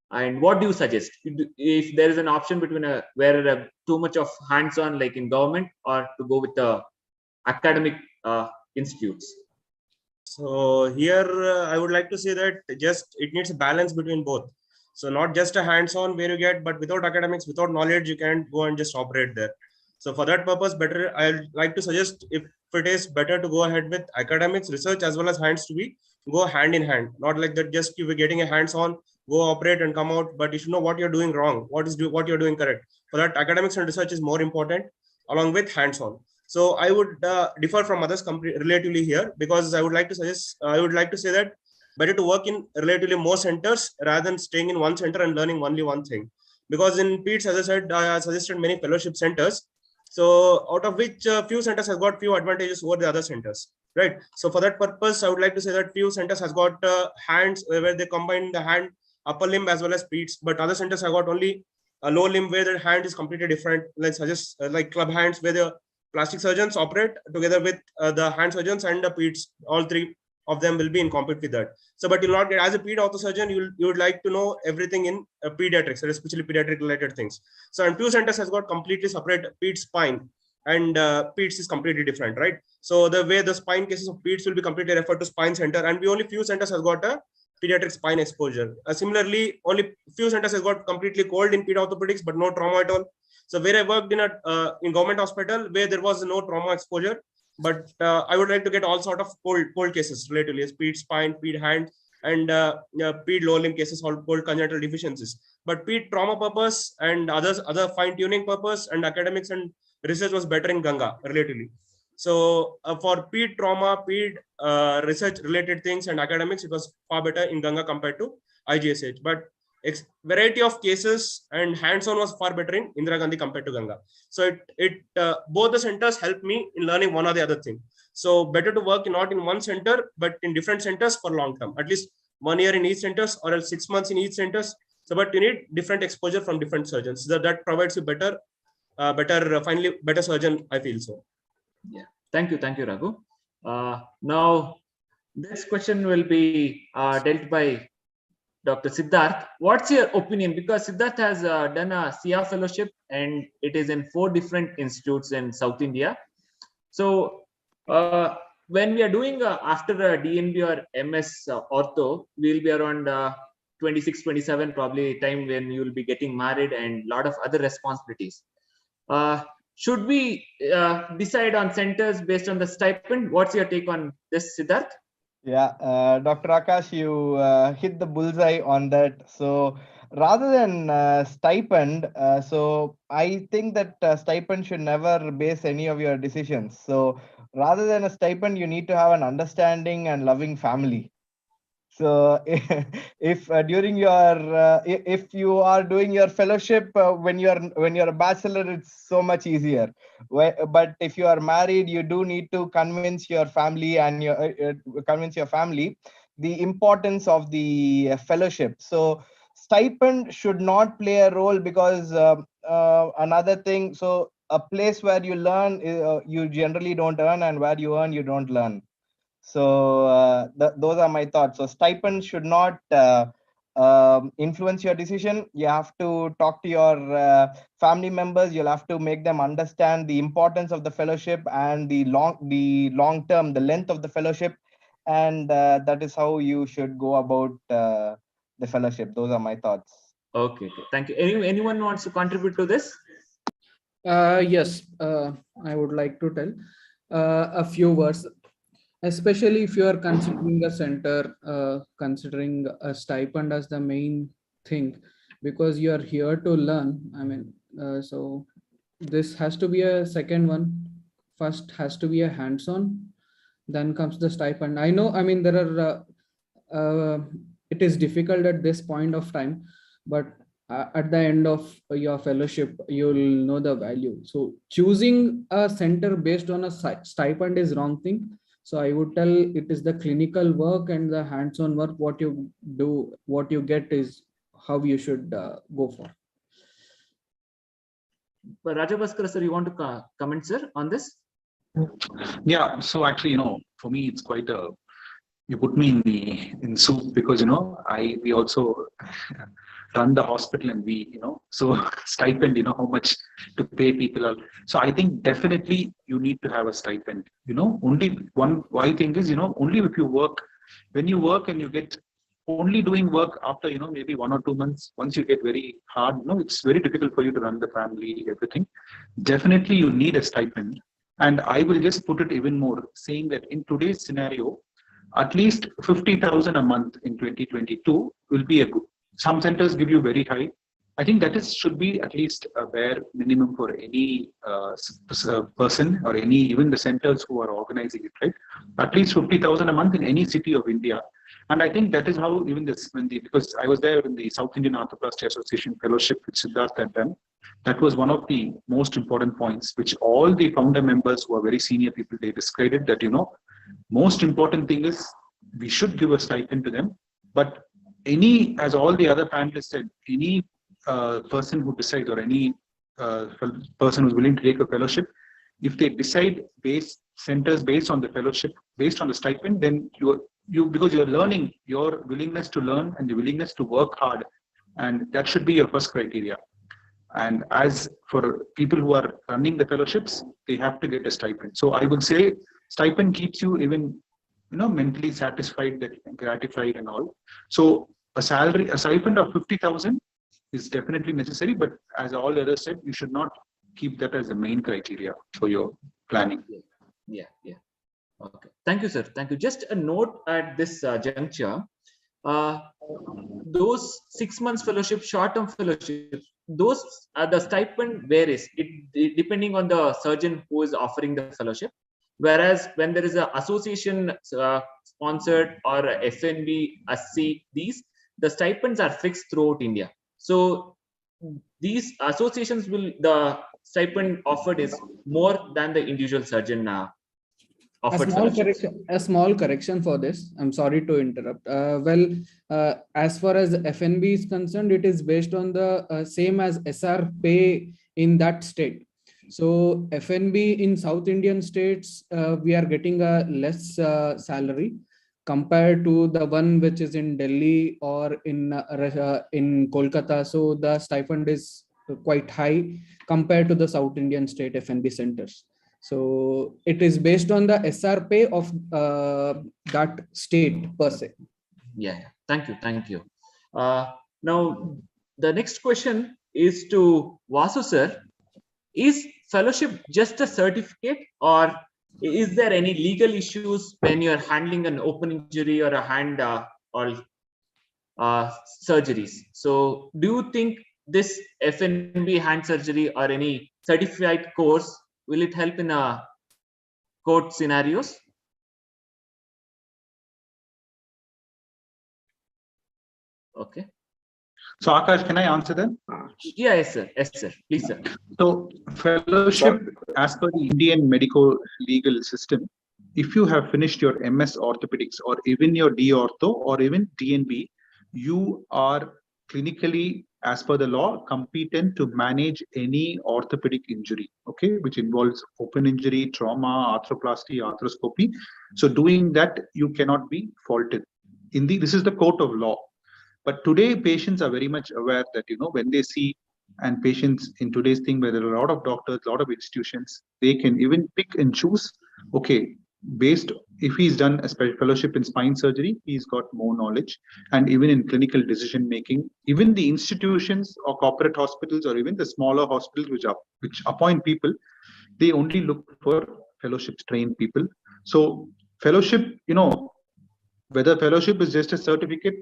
And what do you suggest if there is an option between where too much of hands-on like in government, or to go with the academic institutes? So here I would like to say that just it needs a balance between both. So not just a hands-on where you get, but without academics, without knowledge, you can't go and just operate there. So for that purpose, better I'd like to suggest, if it is better to go ahead with academics, research as well as hands to be go hand in hand. Not like that just you were getting a hands-on, go operate and come out, but you should know what you're doing wrong, what you're doing correct. For that, academics and research is more important along with hands-on. So I would differ from others relatively here, because I would like to say that better to work in relatively more centers rather than staying in one center and learning only one thing. Because in PEDS, as I said, I suggested many fellowship centers. So out of which few centers has got few advantages over the other centers, right? So for that purpose, I would like to say that few centers has got hands where they combine the hand, upper limb as well as PEDS, but other centers have got only a lower limb where the hand is completely different. Let's suggest like club hands where the plastic surgeons operate together with the hand surgeons and the PEDS. All three of them will be in compete with that. So, but you'll not get, as a ped orthosurgeon, you would like to know everything in pediatrics, especially pediatric related things. So, and few centers has got completely separate ped spine and PEDS is completely different, right? So the way the spine cases of PEDS will be completely referred to spine center, and we only few centers has got a pediatric spine exposure. Similarly, only few centers has got completely cold in ped orthopedics, but no trauma at all. So where I worked in government hospital, where there was no trauma exposure, but I would like to get all sort of cold cases relatively, as ped spine, ped hand, and ped lower limb cases, all cold congenital deficiencies. But ped trauma purpose and other fine tuning purpose and academics and research was better in Ganga relatively. So for ped trauma, ped research related things and academics, it was far better in Ganga compared to IGSH. But variety of cases and hands-on was far better in Indira Gandhi compared to Ganga. So both the centers helped me in learning one or the other thing. So better to work not in one center, but in different centers for long term, at least 1 year in each centers or else 6 months in each centers. So, but you need different exposure from different surgeons. That provides you finally better surgeon, I feel so. Yeah, thank you, Raghu. Now, this question will be dealt by Dr. Siddharth. What's your opinion? Because Siddharth has done a SIA fellowship and it is in 4 different institutes in South India. So when we are doing after a DNB or MS ortho, we'll be around 26, 27, probably time when you will be getting married and a lot of other responsibilities. Should we decide on centers based on the stipend? What's your take on this, Siddharth? Yeah, Dr. Akash, you hit the bullseye on that. So rather than stipend, so I think that stipend should never base any of your decisions. So rather than a stipend, you need to have an understanding and loving family. So if during your if you are doing your fellowship when you're a bachelor, it's so much easier. But if you are married, you do need to convince your family and convince your family the importance of the fellowship. So stipend should not play a role, because another thing. So a place where you learn, you generally don't earn, and where you earn, you don't learn. So those are my thoughts. So stipend should not influence your decision. You have to talk to your family members. You'll have to make them understand the importance of the fellowship and the long term, the length of the fellowship, and that is how you should go about the fellowship. Those are my thoughts. Okay, thank you. Anyone wants to contribute to this? Yes, I would like to tell a few words. Especially if you are considering a center, considering a stipend as the main thing, because you are here to learn. I mean, so this has to be a second one. First has to be a hands-on, then comes the stipend. I know, I mean, there are, it is difficult at this point of time, but at the end of your fellowship, you'll know the value. So choosing a center based on a stipend is wrong thing. So I would tell it is the clinical work and the hands-on work. What you do, what you get is how you should go for. But Rajabhaskar sir, you want to comment, sir, on this? Yeah. So actually, for me, it's quite a. You put me in soup, because we also run the hospital, and we so stipend, how much to pay people. So I think definitely you need to have a stipend. Only why thing is, only if you work, when you work and you get only doing work after maybe 1 or 2 months, once you get very hard, it's very difficult for you to run the family, everything. Definitely you need a stipend. And I will just put it even more, saying that in today's scenario, at least 50,000 a month in 2022 will be a good. Some centers give you very high. I think that should be at least a bare minimum for any person, or even the centers who are organizing it, right? At least 50,000 a month in any city of India. And I think that is how even this, because I was there in the South Indian Arthroplasty Association Fellowship, which Siddharth had done. That was one of the most important points, which all the founder members who are very senior people, they decided that, most important thing is we should give a stipend to them. But as all the other panelists said, any person who decides, or any person who's willing to take a fellowship, if they decide centers based on the fellowship, based on the stipend, then because you're learning, your willingness to learn and the willingness to work hard, and that should be your first criteria. And as for people who are running the fellowships, they have to get a stipend. So I would say stipend keeps you even mentally satisfied, gratified and all. So a stipend of 50,000 is definitely necessary, but as all others said, you should not keep that as the main criteria for your planning. Yeah. Okay. Thank you, sir. Thank you. Just a note at this juncture. Those 6 months fellowship, short-term fellowship, those the stipend varies. It depending on the surgeon who is offering the fellowship. Whereas when there is an association sponsored or a FNB, SC, the stipends are fixed throughout India. So these associations the stipend offered is more than the individual surgeon offered. A small correction for this. I'm sorry to interrupt. As far as FNB is concerned, it is based on the same as SR pay in that state. So FNB in South Indian states, we are getting a less salary compared to the one which is in Delhi or in Kolkata. So the stipend is quite high compared to the South Indian state FNB centers. So it is based on the SR pay of that state per se. Yeah. Thank you. Now the next question is to Vasu sir. Is fellowship just a certificate, or is there any legal issues when you're handling an open injury or a hand or surgeries? So do you think this FNB hand surgery or any certified course, will it help in court scenarios? Okay. So Akash, can I answer that? Yeah, yes, sir. Please, sir. So fellowship, as per the Indian medical legal system, if you have finished your MS Orthopedics or even your D Ortho or even DNB, you are clinically, as per the law, competent to manage any orthopedic injury, okay, which involves open injury, trauma, arthroplasty, arthroscopy. So doing that, you cannot be faulted. This is the court of law. But today, patients are very much aware that, when they see, and patients in today's thing where there are a lot of doctors, a lot of institutions, they can even pick and choose, okay, based, if he's done a special fellowship in spine surgery, he's got more knowledge. And even in clinical decision making, even the institutions or corporate hospitals or even the smaller hospitals which appoint people, they only look for fellowships trained people. So fellowship, whether fellowship is just a certificate,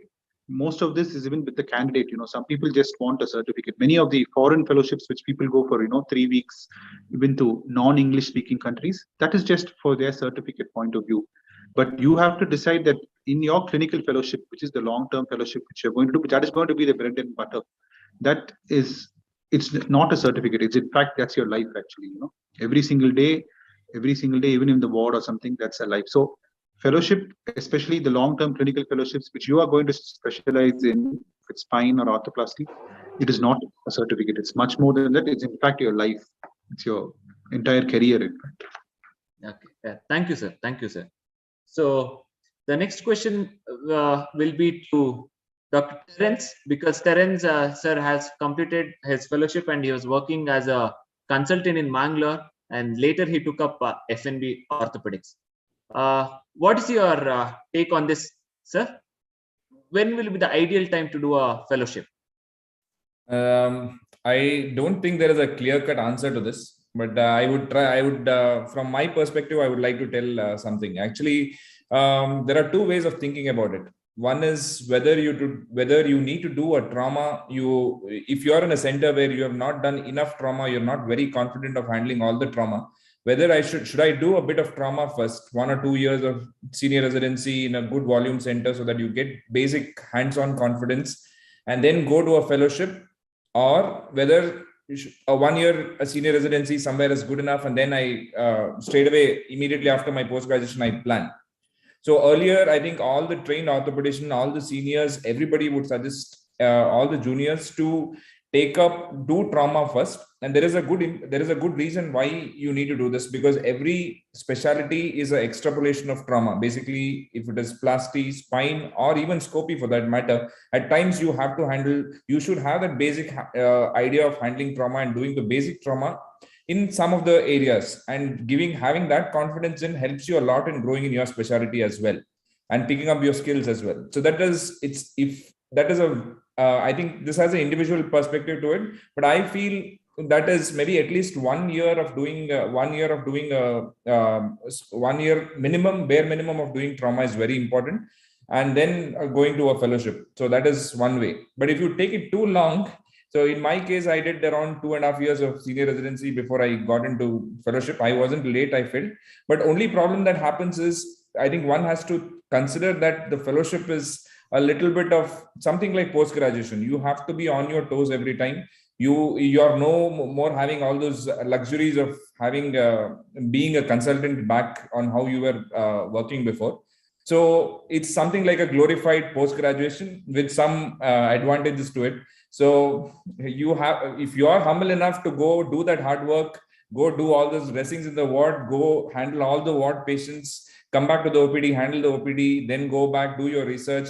most of this is even with the candidate. Some people just want a certificate. Many of the foreign fellowships which people go for 3 weeks even to non-English speaking countries, that is just for their certificate point of view. But you have to decide that in your clinical fellowship, which is the long-term fellowship which you're going to do, that is going to be the bread and butter. It's not a certificate. It's in fact, that's your life actually. Every single day, even in the ward or something, that's a life. So fellowship, especially the long-term clinical fellowships, which you are going to specialize in with spine or arthroplasty, it is not a certificate. It's much more than that. It's in fact your life. It's your entire career, in fact. Okay. Thank you, sir. So the next question will be to Dr. Terence, because Terence, sir, has completed his fellowship and he was working as a consultant in Mangalore, and later he took up FNB Orthopedics. What is your take on this, sir? When will be the ideal time to do a fellowship? I don't think there is a clear-cut answer to this, but from my perspective, I would like to tell something. Actually, there are two ways of thinking about it. One is whether you need to do a trauma. If you are in a center where you have not done enough trauma, you're not very confident of handling all the trauma. Whether should I do a bit of trauma first, 1 or 2 years of senior residency in a good volume center so that you get basic hands-on confidence and then go to a fellowship, or whether a 1 year a senior residency somewhere is good enough and then I straight away immediately after my post-graduation I plan. So earlier, I think all the trained orthopedicians, all the seniors, everybody would suggest all the juniors to do trauma first. And there is a good reason why you need to do this, because every specialty is an extrapolation of trauma. Basically, if it is plasty, spine, or even scopy for that matter, at times you should have that basic idea of handling trauma and doing the basic trauma in some of the areas, and having that confidence in helps you a lot in growing in your specialty as well and picking up your skills as well. So I think this has an individual perspective to it, but I feel that is maybe at least 1 year of doing bare minimum of doing trauma is very important, and then going to a fellowship. So that is one way. But if you take it too long, so in my case, I did around 2.5 years of senior residency before I got into fellowship. I wasn't late, I felt. But only problem that happens is, I think one has to consider that the fellowship is a little bit of something like post-graduation. You have to be on your toes every time. You're no more having all those luxuries of having being a consultant back on how you were working before. So it's something like a glorified post-graduation with some advantages to it. So if you are humble enough to go do that hard work, go do all those dressings in the ward, go handle all the ward patients, come back to the OPD, handle the OPD, then go back, do your research.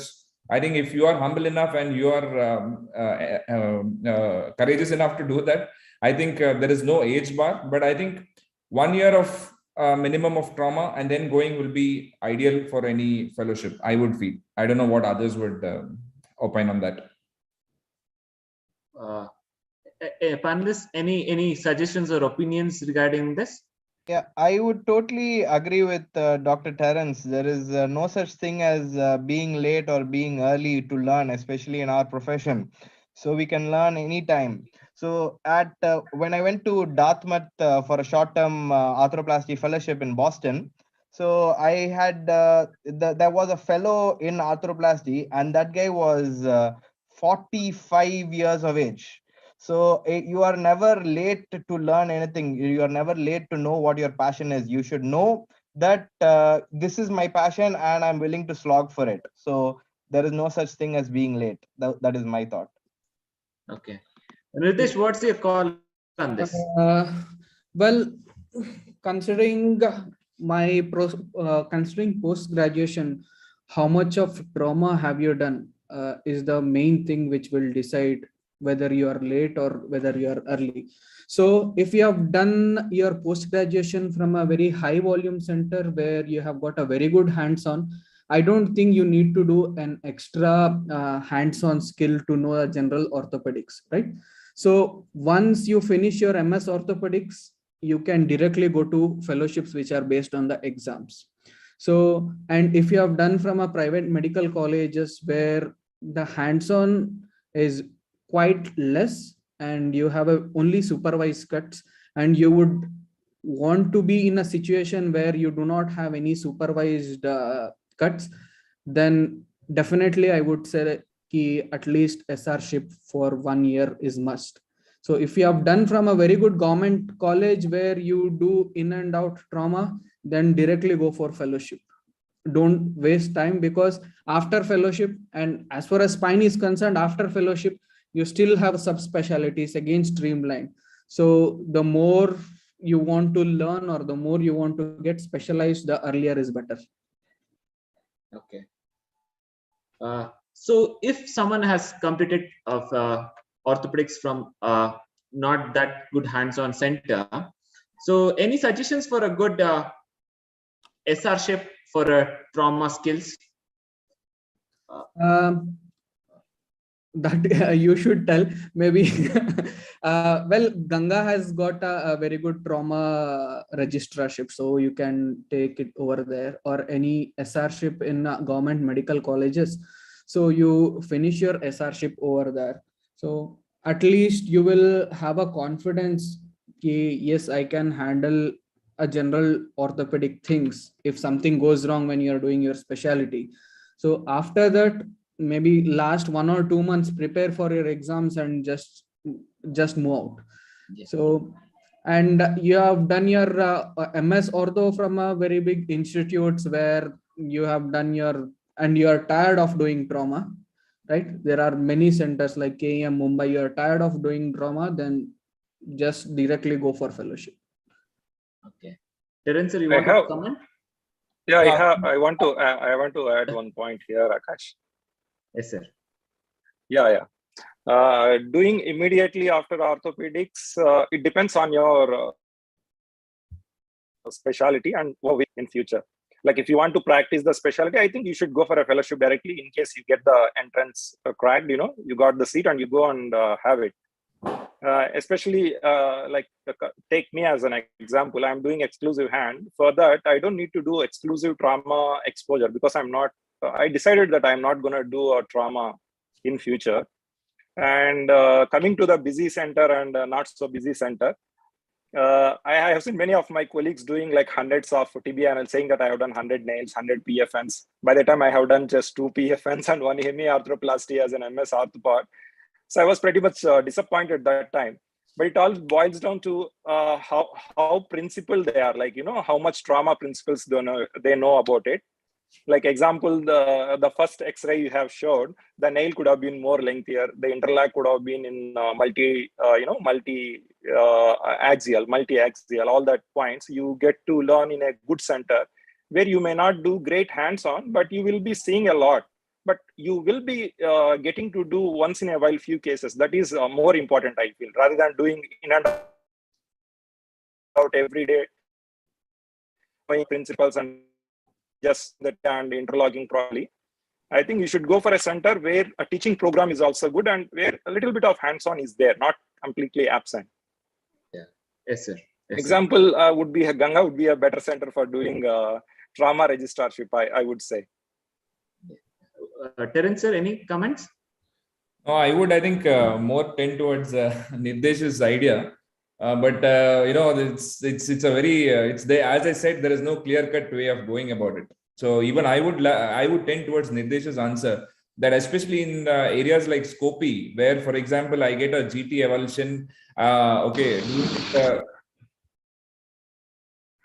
I think if you are humble enough and you are courageous enough to do that, I think there is no age bar. But I think 1 year of minimum of trauma and then going will be ideal for any fellowship, I would feel. I don't know what others would opine on that. Panelists, any suggestions or opinions regarding this? Yeah, I would totally agree with Dr. Terence. There is no such thing as being late or being early to learn, especially in our profession. So we can learn anytime. So when I went to Dartmouth for a short-term arthroplasty fellowship in Boston, so I had there was a fellow in arthroplasty, and that guy was 45 years of age. So you are never late to learn anything. You are never late to know what your passion is. You should know that this is my passion and I'm willing to slog for it. So there is no such thing as being late. That is my thought. Okay. Ritesh, what's your call on this? Well, considering considering post-graduation, how much of trauma have you done is the main thing which will decide whether you are late or whether you are early. So if you have done your post-graduation from a very high volume center where you have got a very good hands-on, I don't think you need to do an extra hands-on skill to know a general orthopedics, right? So once you finish your MS orthopedics, you can directly go to fellowships which are based on the exams. So, and if you have done from a private medical colleges where the hands-on is quite less and you have only supervised cuts, and you would want to be in a situation where you do not have any supervised cuts, then definitely I would say at least SR-ship for 1 year is must. So if you have done from a very good government college where you do in and out trauma, then directly go for fellowship. Don't waste time, because after fellowship, and as far as spine is concerned, after fellowship, you still have subspecialties again streamlined. So the more you want to learn or the more you want to get specialized, the earlier is better. Okay. So if someone has completed of orthopedics from not that good hands-on center, so any suggestions for a good SR-ship for trauma skills? That you should tell, maybe. Well, Ganga has got a very good trauma registrarship, so you can take it over there, or any SR-ship in government medical colleges. So you finish your SR-ship over there. So at least you will have a confidence, yes, I can handle a general orthopedic things if something goes wrong when you're doing your specialty. So after that, maybe last 1 or 2 months, prepare for your exams and just move out. Yes. So, and you have done your MS ortho from a very big institutes where you have done your, and you are tired of doing trauma. right? There are many centers like KEM, Mumbai. You're tired of doing trauma, then just directly go for fellowship. Okay. Terence, sir, you want to comment? Yeah, I want to add one point here, Akash. Yes, sir. Yeah. Doing immediately after orthopedics, it depends on your specialty and in future. Like if you want to practice the specialty, I think you should go for a fellowship directly in case you get the entrance cracked, you got the seat and you go and have it. Especially take me as an example. I'm doing exclusive hand. For that, I don't need to do exclusive trauma exposure because I decided that I'm not going to do a trauma in future. And coming to the busy center and not so busy center, I have seen many of my colleagues doing like hundreds of tibia and saying that I have done 100 nails, 100 PFNs. By the time I have done just 2 PFNs and 1 hemi arthroplasty as an MS arthropod. So I was pretty much disappointed that time. But it all boils down to how principled they are, like, how much trauma principles they know about it. Like example, the first X-ray you have showed, the nail could have been more lengthier. The interlac could have been in multi-axial, all that points. You get to learn in a good center where you may not do great hands-on, but you will be seeing a lot. But you will be getting to do once in a while few cases. That is more important, I feel, rather than doing in and out every day principles and just that and interlocking properly. I think you should go for a center where a teaching program is also good and where a little bit of hands-on is there, not completely absent. Yeah. Yes, sir. Yes, example would be Ganga would be a better center for doing trauma registrarship, I would say. Terence, sir, any comments? I would, I think, more tend towards Nidesh's idea. But it's a very it's there, as I said, there is no clear-cut way of going about it. So even I would tend towards Nidesh's answer, that especially in areas like Scopy, where, for example, I get a GT evolution.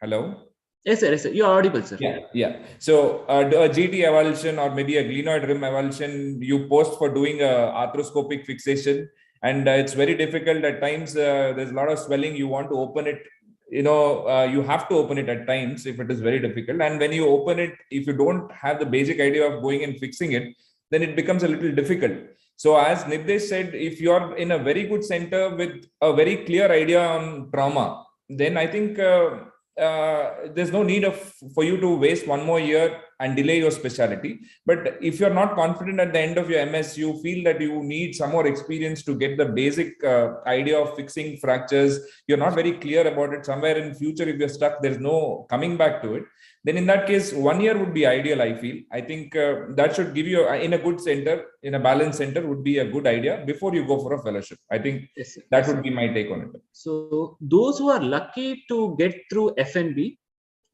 Hello. Yes, sir. Yes, sir. You're audible, sir. Yeah. So a GT evolution or maybe a glenoid rim evolution, you post for doing a arthroscopic fixation. And it's very difficult at times. There's a lot of swelling. You want to open it, you have to open it at times if it is very difficult. And when you open it, if you don't have the basic idea of going and fixing it, then it becomes a little difficult. So as Nidesh said, if you're in a very good center with a very clear idea on trauma, then I think there's no need for you to waste one more year and delay your specialty. But if you're not confident at the end of your MS, you feel that you need some more experience to get the basic idea of fixing fractures, you're not very clear about it, somewhere in future, if you're stuck, there's no coming back to it, then in that case, 1 year would be ideal, I feel. I think that should give you, in a good center, in a balanced center, would be a good idea before you go for a fellowship. I think that would be my take on it. So those who are lucky to get through FNB,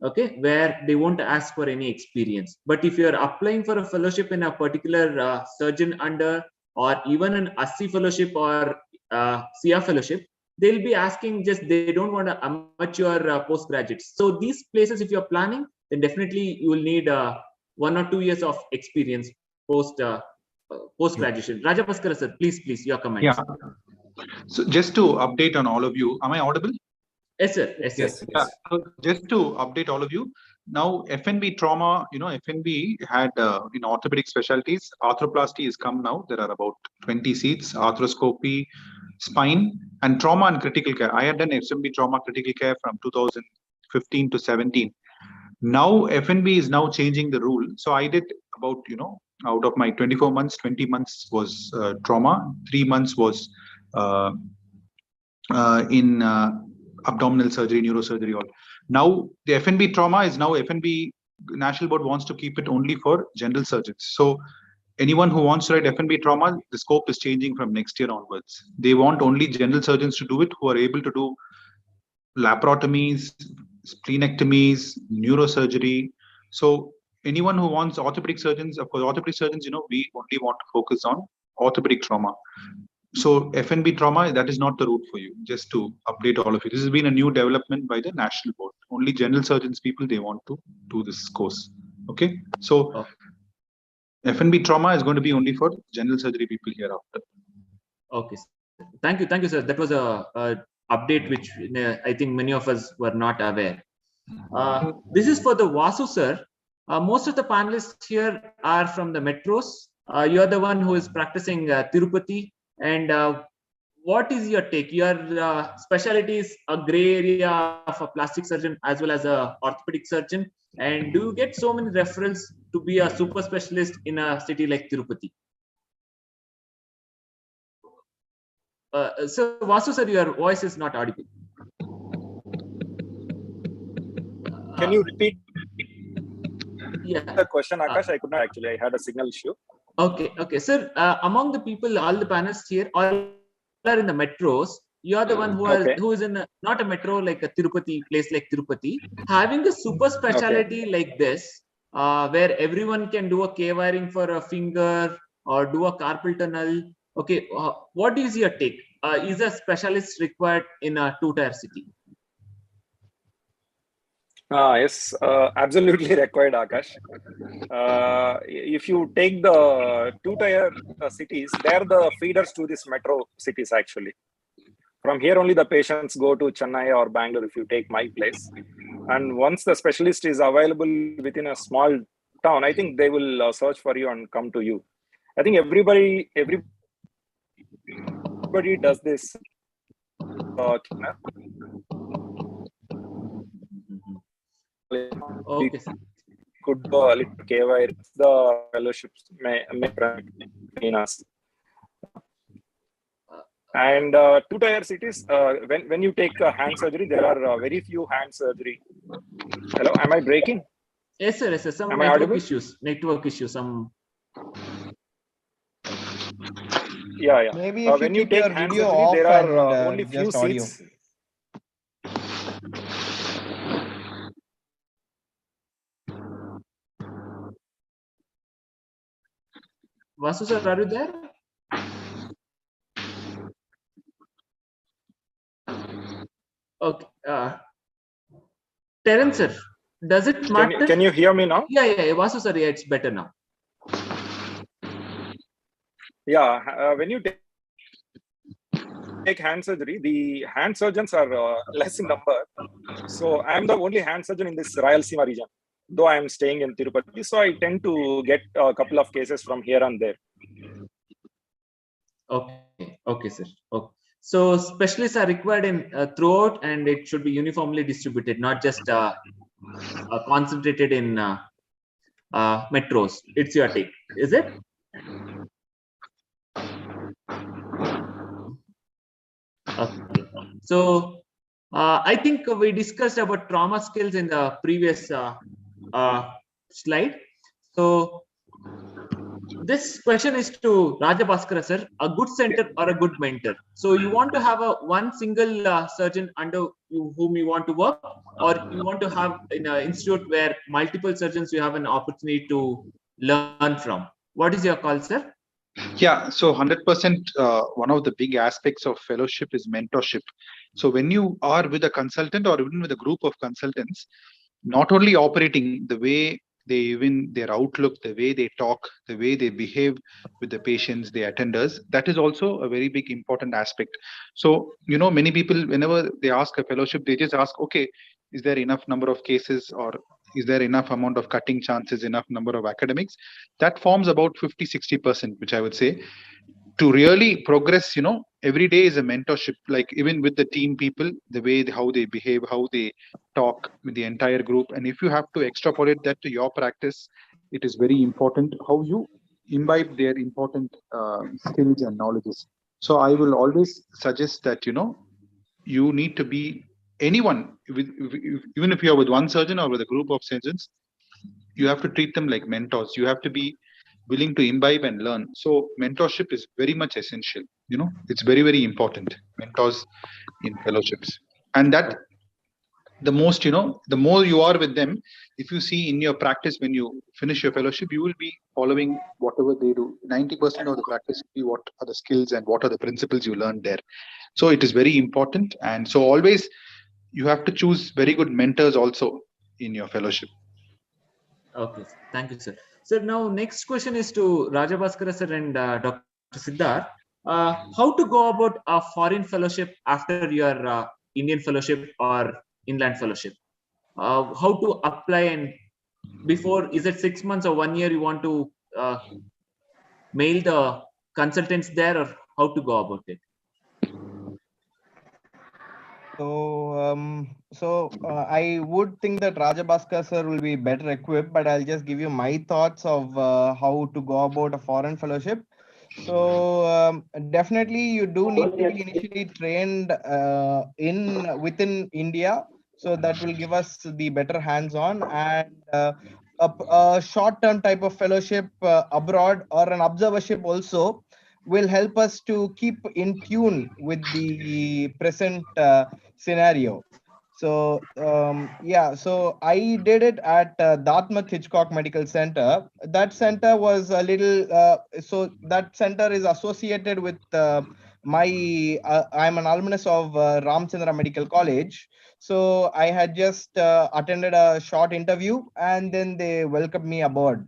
okay, where they won't ask for any experience. But if you're applying for a fellowship in a particular surgeon under, or even an ASSI fellowship or SIA fellowship, they'll be asking they don't want to amateur postgraduates. So these places, if you're planning, then definitely you will need 1 or 2 years of experience post graduation. Raja Bhaskara sir, please, your comments. Yeah. So just to update on all of you, am I audible? Yes, sir. Yes. So just to update all of you, now FNB Trauma, FNB had in orthopedic specialties, arthroplasty is come now. There are about 20 seats, arthroscopy, spine, and trauma and critical care. I had done FNB Trauma critical care from 2015 to 17. Now FNB is now changing the rule. So I did about, out of my 24 months, 20 months was trauma, 3 months was in abdominal surgery, neurosurgery, all. Now the FNB Trauma is now FNB National Board wants to keep it only for general surgeons. So anyone who wants to write FNB Trauma, the scope is changing from next year onwards. They want only general surgeons to do it who are able to do laparotomies, splenectomies, neurosurgery. So anyone who wants orthopedic surgeons, of course, orthopedic surgeons, we only want to focus on orthopedic trauma. So FNB Trauma, that is not the route for you, just to update all of you. This has been a new development by the National Board. Only general surgeons people, they want to do this course. Okay. So FNB Trauma is going to be only for general surgery people hereafter. Okay, thank you, sir. That was a update which I think many of us were not aware. This is for the Vasu sir. Most of the panelists here are from the metros. You're the one who is practicing Tirupati, and what is your take? Your specialty is a gray area of a plastic surgeon as well as a orthopedic surgeon. And do you get so many referrals to be a super specialist in a city like Tirupati? So Vasu sir, your voice is not audible. Can you repeat the question, Yeah. Akash? I could not actually. I had a signal issue. Okay, sir. Among the people, all the panelists here, all are in the metros. You are the one who is in not a metro like a Tirupati place like Tirupati. Having a super specialty like this, where everyone can do a K-wiring for a finger or do a carpal tunnel. Okay, what is your take? Is a specialist required in a two-tier city? Yes, absolutely required, Akash. If you take the two-tier cities, they're the feeders to these metro cities actually. From here only the patients go to Chennai or Bangalore if you take my place. And once the specialist is available within a small town, I think they will search for you and come to you. I think everybody does this. Okay, sir. Could do a little KY. The fellowships may between us. And two-tier cities, when you take hand surgery, there are very few hand surgery. Hello, am I breaking? Yes, sir. Yes, sir. Some am I network audible? issues. Network issues. Some. Yeah. Maybe if when you you keep take your hand video surgery, off there and are only few just audio. seats. Vasu sir, are you there? Okay. Terence sir, does it matter? Can you hear me now? Yeah. Vasu sir, yeah, it's better now. Yeah, when you take hand surgery, the hand surgeons are less in number. So I'm the only hand surgeon in this Rayalaseema region, though I am staying in Tirupati. So I tend to get a couple of cases from here and there. Okay, sir. Okay. So specialists are required in throughout, and it should be uniformly distributed, not just concentrated in metros. It's your take, is it? Okay. So I think we discussed about trauma skills in the previous slide. So this question is to Rajabhaskara sir, a good center or a good mentor. So you want to have one single surgeon under you whom you want to work, or you want to have in an institute where multiple surgeons you have an opportunity to learn from. What is your call, sir? Yeah, so 100%, one of the big aspects of fellowship is mentorship. So when you are with a consultant or even with a group of consultants, not only operating the way they even their outlook, the way they talk, the way they behave with the patients, the attenders, that is also a very big important aspect. So, many people, whenever they ask a fellowship, they just ask, okay, is there enough number of cases, or is there enough amount of cutting chances, enough number of academics? That forms about 50-60%, which I would say. To really progress, every day is a mentorship, like even with the team people, the way how they behave, how they talk with the entire group. And if you have to extrapolate that to your practice, it is very important how you imbibe their important skills and knowledges. So I will always suggest that, you need to be anyone, even if you are with one surgeon or with a group of surgeons, you have to treat them like mentors. You have to be willing to imbibe and learn. So mentorship is very much essential. It's very, very important. Mentors in fellowships. And that the most, the more you are with them, if you see in your practice, when you finish your fellowship, you will be following whatever they do. 90% of the practice will be what are the skills and what are the principles you learned there. So it is very important. And so always you have to choose very good mentors also in your fellowship. Okay, thank you, sir. So now next question is to Rajabhaskara sir and Dr. Siddharth. How to go about a foreign fellowship after your Indian fellowship or inland fellowship? How to apply, and before, is it 6 months or 1 year you want to mail the consultants there, or how to go about it? I would think that Rajabhaskar sir will be better equipped, but I'll just give you my thoughts of how to go about a foreign fellowship. So definitely you do need to be initially trained within India. So that will give us the better hands-on, and a short-term type of fellowship abroad or an observership also will help us to keep in tune with the present scenario. So so I did it at Dartmouth Hitchcock Medical Center. That center was a little so that center is associated with I'm an alumnus of Ramchandra Medical College. So I had just attended a short interview, and then they welcomed me aboard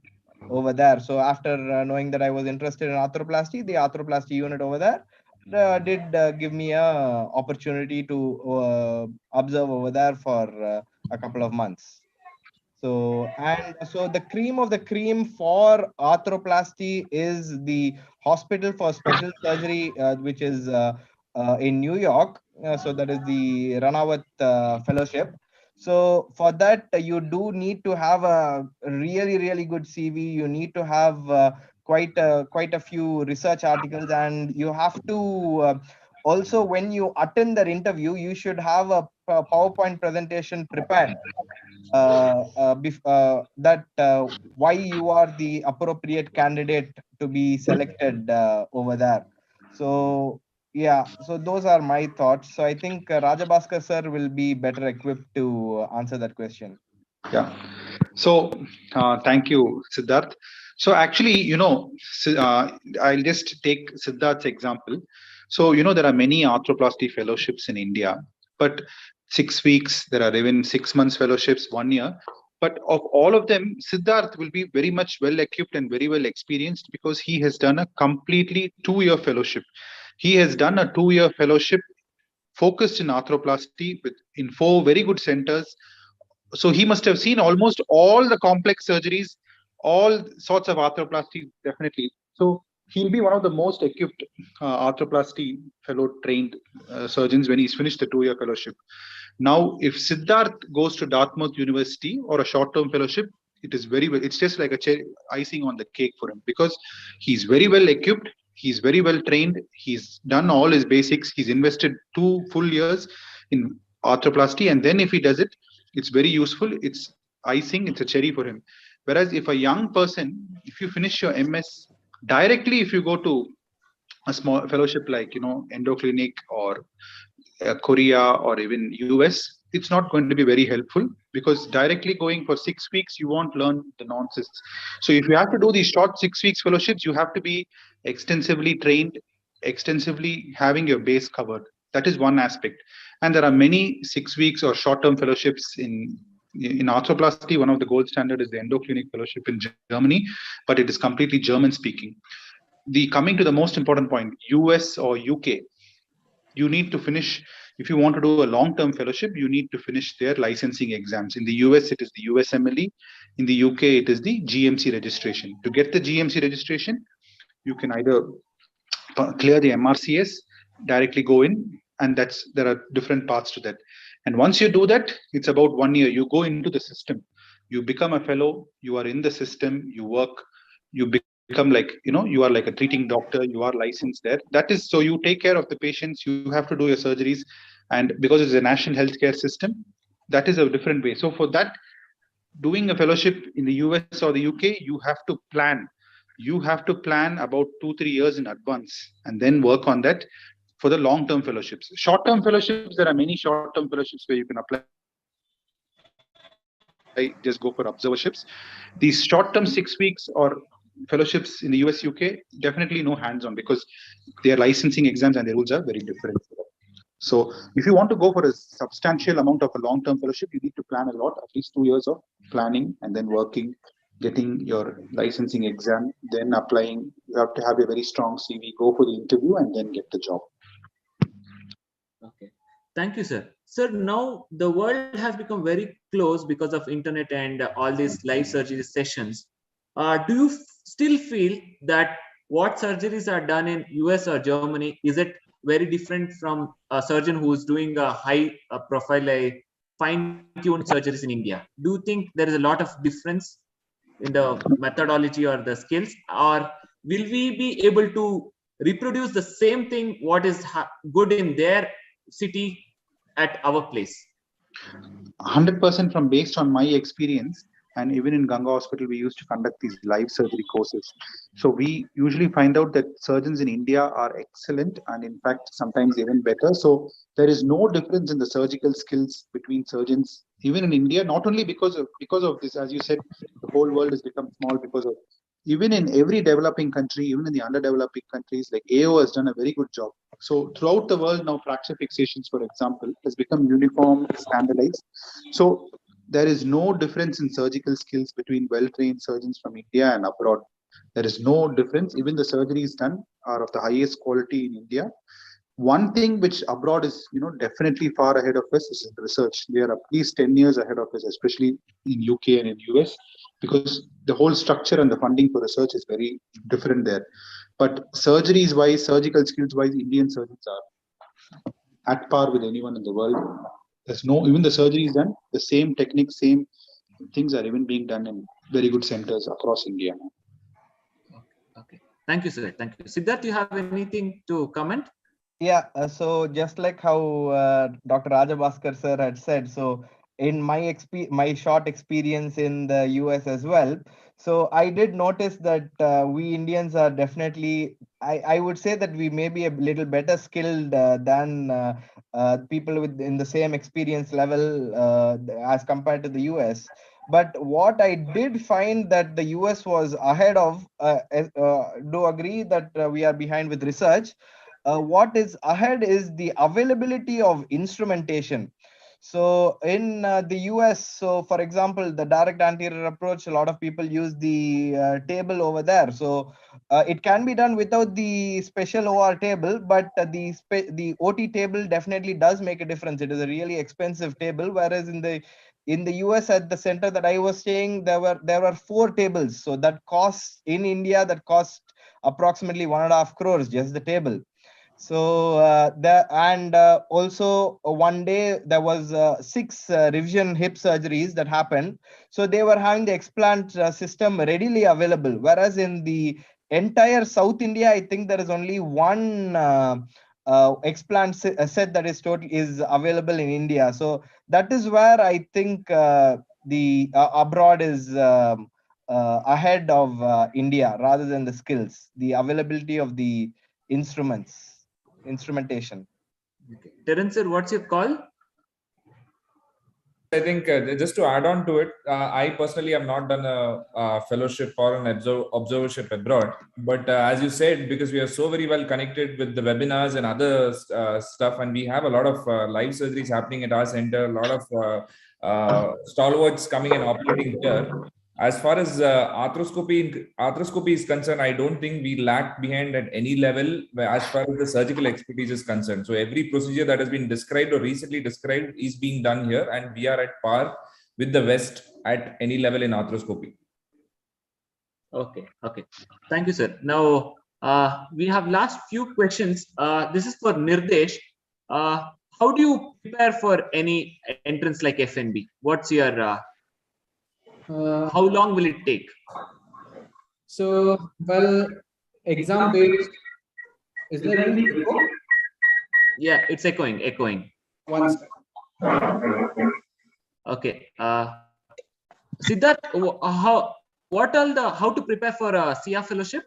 over there. So after knowing that I was interested in arthroplasty, the arthroplasty unit over there did give me a opportunity to observe over there for a couple of months. So the cream of the cream for arthroplasty is the Hospital for Special Surgery, which is in New York. So that is the Ranawat Fellowship. So for that, you do need to have a really good CV. You need to have quite a few research articles, and you have to also, when you attend that interview, you should have a PowerPoint presentation prepared that why you are the appropriate candidate to be selected over there. So so those are my thoughts. So I think Rajabhaskar sir will be better equipped to answer that question. Yeah. So thank you, Siddharth. So actually, I'll just take Siddharth's example. So, there are many arthroplasty fellowships in India, but 6 weeks, there are even 6 months fellowships, 1 year. But of all of them, Siddharth will be very much well equipped and very well experienced because he has done a completely 2-year fellowship. He has done a 2-year fellowship focused in arthroplasty in 4 very good centers. So he must have seen almost all the complex surgeries, all sorts of arthroplasty, definitely. So he'll be one of the most equipped arthroplasty fellow trained surgeons when he's finished the 2-year fellowship. Now, if Siddharth goes to Dartmouth University or a short-term fellowship, it is very well. It's just like a icing on the cake for him because he's very well equipped. He's very well trained. He's done all his basics. He's invested 2 full years in arthroplasty, and then if he does it, it's very useful. It's icing. It's a cherry for him. Whereas if a young person, if you finish your MS directly, if you go to a small fellowship like Endoclinic or Korea or even US, it's not going to be very helpful because directly going for 6 weeks, you won't learn the nonsense. So if you have to do these short 6 weeks fellowships, you have to be extensively trained, extensively having your base covered. That is one aspect. And there are many 6 weeks or short-term fellowships in arthroplasty. One of the gold standard is the Endoclinic Fellowship in Germany, but it is completely German speaking. Coming to the most important point, US or UK, you need to finish, if you want to do a long-term fellowship, you need to finish their licensing exams. In the US, it is the USMLE. In the UK, it is the GMC registration. To get the GMC registration, you can either clear the MRCS, directly go in, and there are different paths to that. And once you do that, it's about 1 year. You go into the system. You become a fellow. You are in the system. You work. You become like, you are like a treating doctor. You are licensed there. That is, so you take care of the patients. You have to do your surgeries. And because it's a national healthcare system, that is a different way. So for that, doing a fellowship in the US or the UK, you have to plan. You have to plan about 2-3 years in advance and then work on that for the long-term fellowships. Short-term fellowships, there are many short-term fellowships where you can apply, just go for observerships. These short-term 6 weeks or fellowships in the US, UK, definitely no hands-on because their licensing exams and their rules are very different. So if you want to go for a substantial amount of a long-term fellowship, you need to plan a lot, at least 2 years of planning and then working getting your licensing exam, then applying. You have to have a very strong CV, go for the interview, and then get the job. Okay. Thank you, sir. Sir, now the world has become very close because of internet and all these live surgery sessions. Do you still feel that what surgeries are done in US or Germany, is it very different from a surgeon who is doing a high profile, fine-tuned surgeries in India? Do you think there is a lot of difference in the methodology or the skills, or will we be able to reproduce the same thing what is good in their city at our place? 100% from based on my experience, and even in Ganga Hospital, we used to conduct these live surgery courses. So we usually find out that surgeons in India are excellent, and in fact, sometimes even better. So there is no difference in the surgical skills between surgeons, even in India. Not only because of this, as you said, the whole world has become small because of. Even in every developing country, even in the underdeveloping countries, like AO has done a very good job. So throughout the world now, fracture fixations, for example, has become uniform, standardized. So there is no difference in surgical skills between well-trained surgeons from India and abroad. There is no difference. Even the surgeries done are of the highest quality in India. One thing which abroad is, definitely far ahead of us is research. They are at least 10 years ahead of us, especially in UK and in US, because the whole structure and the funding for research is very different there. But surgeries wise, surgical skills wise, Indian surgeons are at par with anyone in the world. There's even the surgeries done, the same techniques, same things are even being done in very good centers across India. Okay. Thank you, sir. Thank you. Siddharth, you have anything to comment? Yeah, so just like how Dr. Rajabhaskar sir had said, so in my short experience in the US as well, so I did notice that we Indians are definitely, I would say that we may be a little better skilled than people in the same experience level as compared to the US. But what I did find that the US was ahead of, do agree that we are behind with research. What is ahead is the availability of instrumentation. So in the US, so for example, the direct anterior approach, a lot of people use the table over there. So it can be done without the special OR table, but the OT table definitely does make a difference. It is a really expensive table, whereas in the US at the center that I was staying, there were 4 tables. So that costs in India, that cost approximately 1.5 crores just the table. So also one day there was 6 revision hip surgeries that happened. So they were having the explant system readily available, whereas in the entire South India, I think there is only one explant set that is available in India. So that is where I think the abroad is ahead of India rather than the skills, the availability of the instrumentation. Okay. Terence sir, what's your call? I think just to add on to it, I personally have not done a fellowship or an observership abroad. But as you said, because we are so very well connected with the webinars and other stuff, and we have a lot of live surgeries happening at our center, a lot of stalwarts coming and operating here. As far as arthroscopy is concerned, I don't think we lack behind at any level as far as the surgical expertise is concerned. So every procedure that has been described or recently described is being done here, and we are at par with the West at any level in arthroscopy. Okay. Thank you, sir. Now we have last few questions. This is for Nirdesh. How do you prepare for any entrance like FNB? What's your how long will it take? So, well, exam based. Is there any echo? Yeah, it's echoing. One second. Okay. Siddharth, how to prepare for a SIA fellowship?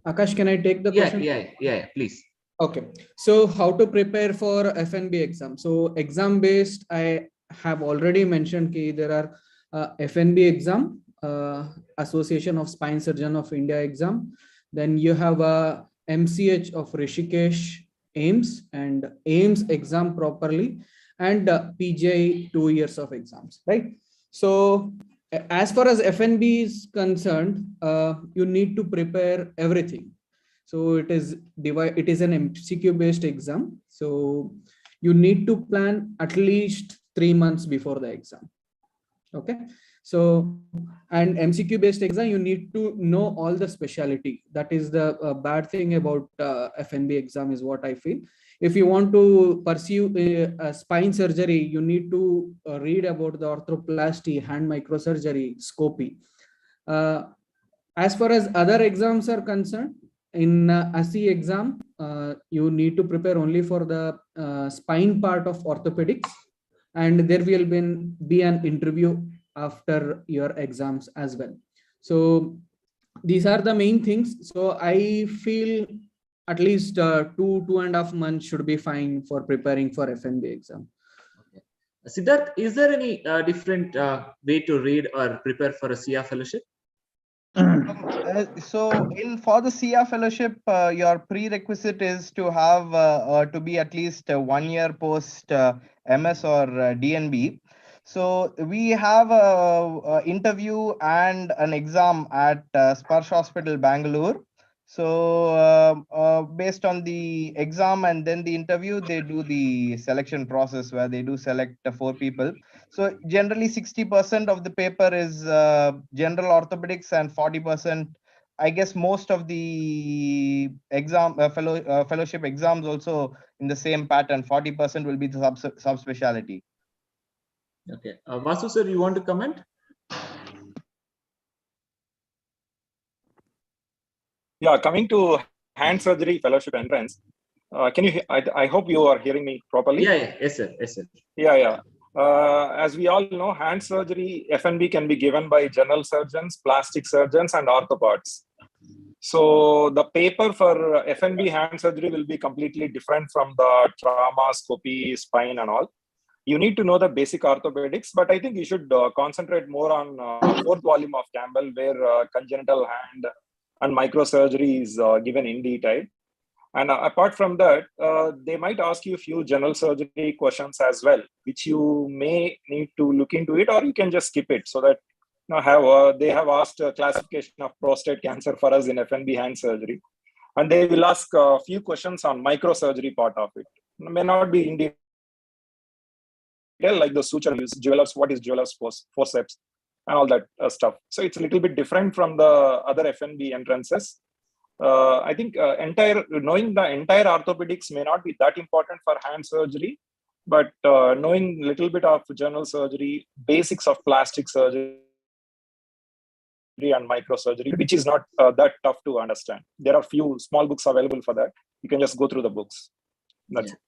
Akash, can I take the question? Yeah, please. Okay. So how to prepare for FNB exam? So exam based, I have already mentioned that there are FNB exam, Association of Spine Surgeon of India exam. Then you have a MCH of Rishikesh AIMS and AIMS exam properly, and PGI 2 years of exams, right? So as far as FNB is concerned, you need to prepare everything. So it is an MCQ based exam. So you need to plan at least 3 months before the exam. Okay. So, and MCQ based exam, you need to know all the specialty. That is the bad thing about FNB exam, is what I feel. If you want to pursue a spine surgery, you need to read about the arthroplasty, hand microsurgery, scopy. As far as other exams are concerned, in ASI exam, you need to prepare only for the spine part of orthopedics, and there will be an interview after your exams as well. So these are the main things. So I feel at least 2.5 months should be fine for preparing for FNB exam. Okay. Siddharth, is there any different way to read or prepare for a SIA fellowship? So for the SIA fellowship, your prerequisite is to have to be at least 1 year post MS or DNB. So we have a interview and an exam at Sparsh Hospital, Bengaluru. So based on the exam and then the interview, they do the selection process where they do select 4 people. So generally 60% of the paper is general orthopedics and 40%, I guess most of the exam fellowship exams also in the same pattern. 40% will be the subspecialty. Okay. Vasu sir, you want to comment? Yeah, coming to hand surgery fellowship entrance, can you? I hope you are hearing me properly. Yeah. Yes, sir. Yes, sir. Yeah. As we all know, hand surgery FNB can be given by general surgeons, plastic surgeons, and orthopods. So the paper for FNB hand surgery will be completely different from the trauma, scopy, spine, and all. You need to know the basic orthopedics, but I think you should concentrate more on 4th volume of Campbell, where congenital hand and microsurgery is given in detail. And apart from that, they might ask you a few general surgery questions as well, which you may need to look into it, or you can just skip it. So that they have asked a classification of prostate cancer for us in FNB hand surgery, and they will ask a few questions on microsurgery part of it. It may not be in detail, like the suture use, jewelers, what is jewelers forceps, and all that stuff. So it's a little bit different from the other FNB entrances. I think knowing the entire orthopedics may not be that important for hand surgery, but knowing a little bit of general surgery, basics of plastic surgery and microsurgery, which is not that tough to understand. There are few small books available for that. You can just go through the books. That's it.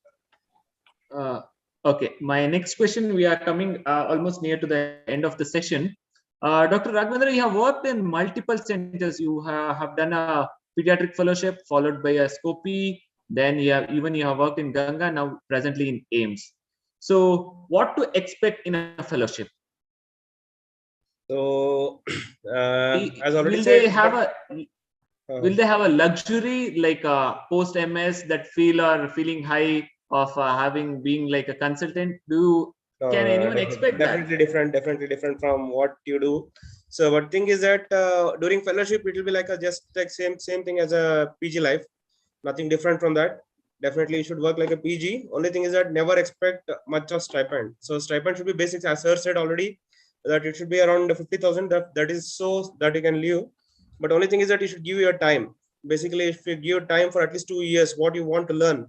Okay, my next question, we are coming almost near to the end of the session. Dr. Raghavendra, you have worked in multiple centers. You have done a pediatric fellowship followed by a scopy. Then you have worked in Ganga, now presently in AIMS. So what to expect in a fellowship? So as already will said, will they have a luxury like a post MS that feeling high of being like a consultant? Can anyone expect definitely that? Definitely different from what you do. So what thing is that during fellowship it will be like just like same thing as a PG life, nothing different from that. Definitely you should work like a PG. Only thing is that never expect much of stipend. So stipend should be basic, as sir said already, that it should be around 50,000. That is so that you can live. But only thing is that you should give your time. Basically, if you give time for at least 2 years, what you want to learn,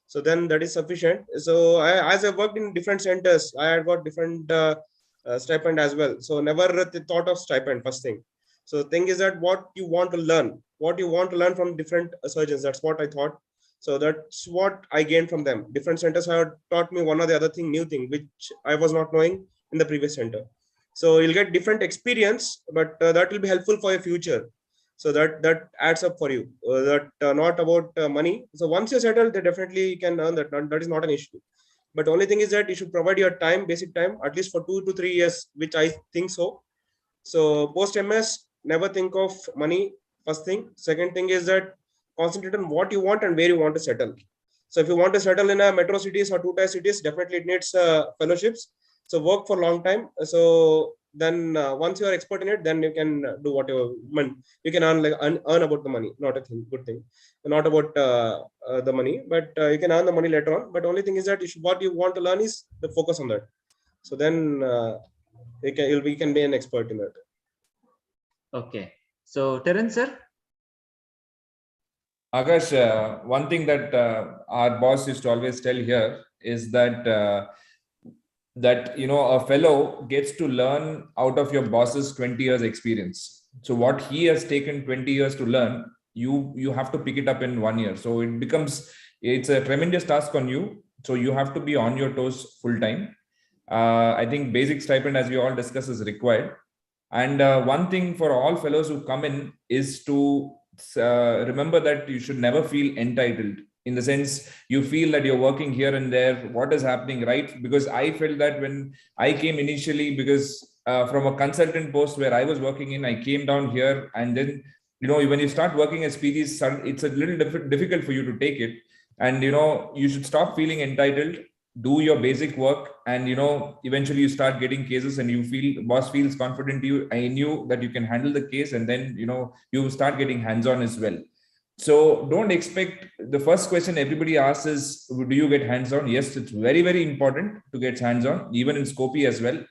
so then that is sufficient. So as I worked in different centers, I had got different stipend as well. So never thought of stipend first thing. So the thing is that what you want to learn from different surgeons. That's what I thought. So that's what I gained from them. Different centers have taught me one or the other thing, new thing, which I was not knowing in the previous center. So you'll get different experience, but that will be helpful for your future. So that adds up for you. Not about money. So once you settle, they definitely can earn that. That is not an issue. But only thing is that you should provide your time, basic time, at least for 2 to 3 years, which I think so. So post MS, never think of money. First thing. Second thing is that concentrate on what you want and where you want to settle. So if you want to settle in a metro cities or 2-tier cities, definitely it needs fellowships. So work for a long time. So then once you are expert in it, then you can do whatever. You can earn about the money, not a good thing, not about the money, but you can earn the money later on. But only thing is that what you want to learn is the focus on that. So then we can be an expert in that. Okay. So Terence, sir. Akash, one thing that our boss used to always tell here is that a fellow gets to learn out of your boss's 20 years experience. So what he has taken 20 years to learn, you have to pick it up in 1 year. So it's a tremendous task on you. So you have to be on your toes full time. I think basic stipend, as we all discuss, is required. And one thing for all fellows who come in is to remember that you should never feel entitled, in the sense you feel that you're working here and there, what is happening, right? Because I felt that when I came initially, because from a consultant post where I was working in, I came down here, and then when you start working as PGs, it's a little difficult for you to take it. And you should stop feeling entitled, do your basic work, and eventually you start getting cases and boss feels confident in you that you can handle the case, and then you start getting hands-on as well. So don't expect, the first question everybody asks is, do you get hands-on? Yes, it's very, very important to get hands-on, even in Scopy as well.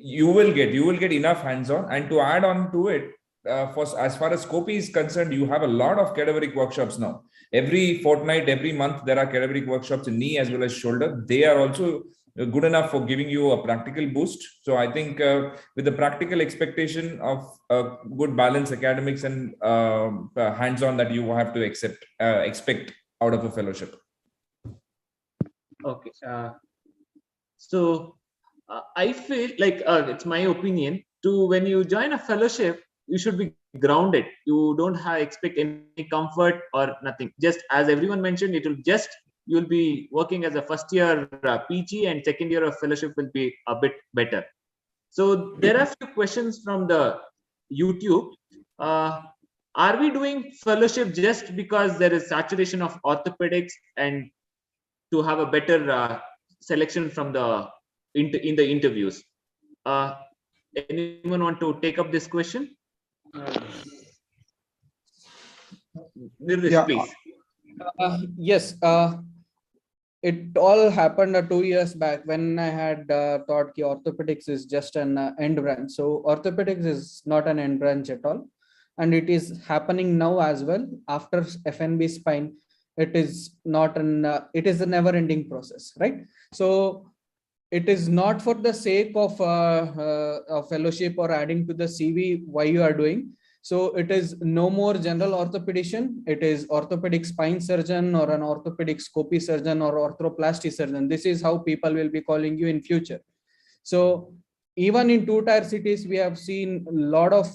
You will get enough hands-on. And to add on to it, as far as Scopy is concerned, you have a lot of cadaveric workshops now. Every fortnight, every month, there are cadaveric workshops in knee as well as shoulder. They are also good enough for giving you a practical boost. So I think with the practical expectation of good balance academics and hands-on that you have to expect out of a fellowship. Okay. So I feel like it's my opinion when you join a fellowship, you should be grounded. You don't expect any comfort or nothing. Just as everyone mentioned, you'll be working as a first year PG, and second year of fellowship will be a bit better. So there are a few questions from the YouTube. Are we doing fellowship just because there is saturation of orthopedics and to have a better selection from in the interviews? Anyone want to take up this question? Nirdish, please. Yes. It all happened 2 years back when I had thought that orthopedics is just an end branch. So orthopedics is not an end branch at all. And it is happening now as well. After FNB spine, it is not it is a never ending process, right? So it is not for the sake of a fellowship or adding to the CV why you are doing. So it is no more general orthopedician. It is orthopedic spine surgeon or an orthopedic scopy surgeon or arthroplasty surgeon. This is how people will be calling you in future. So even in 2-tier cities, we have seen a lot of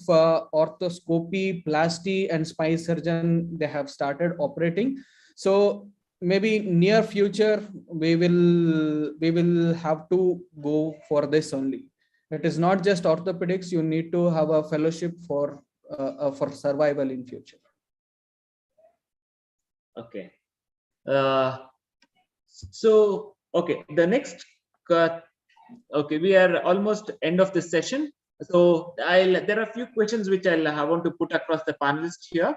orthoscopy, plasty and spine surgeon, they have started operating. So maybe near future, we will have to go for this only. It is not just orthopedics. You need to have a fellowship for survival in future. Okay. So okay, the next. Okay, we are almost end of this session. So there are a few questions which I want to put across the panelists here.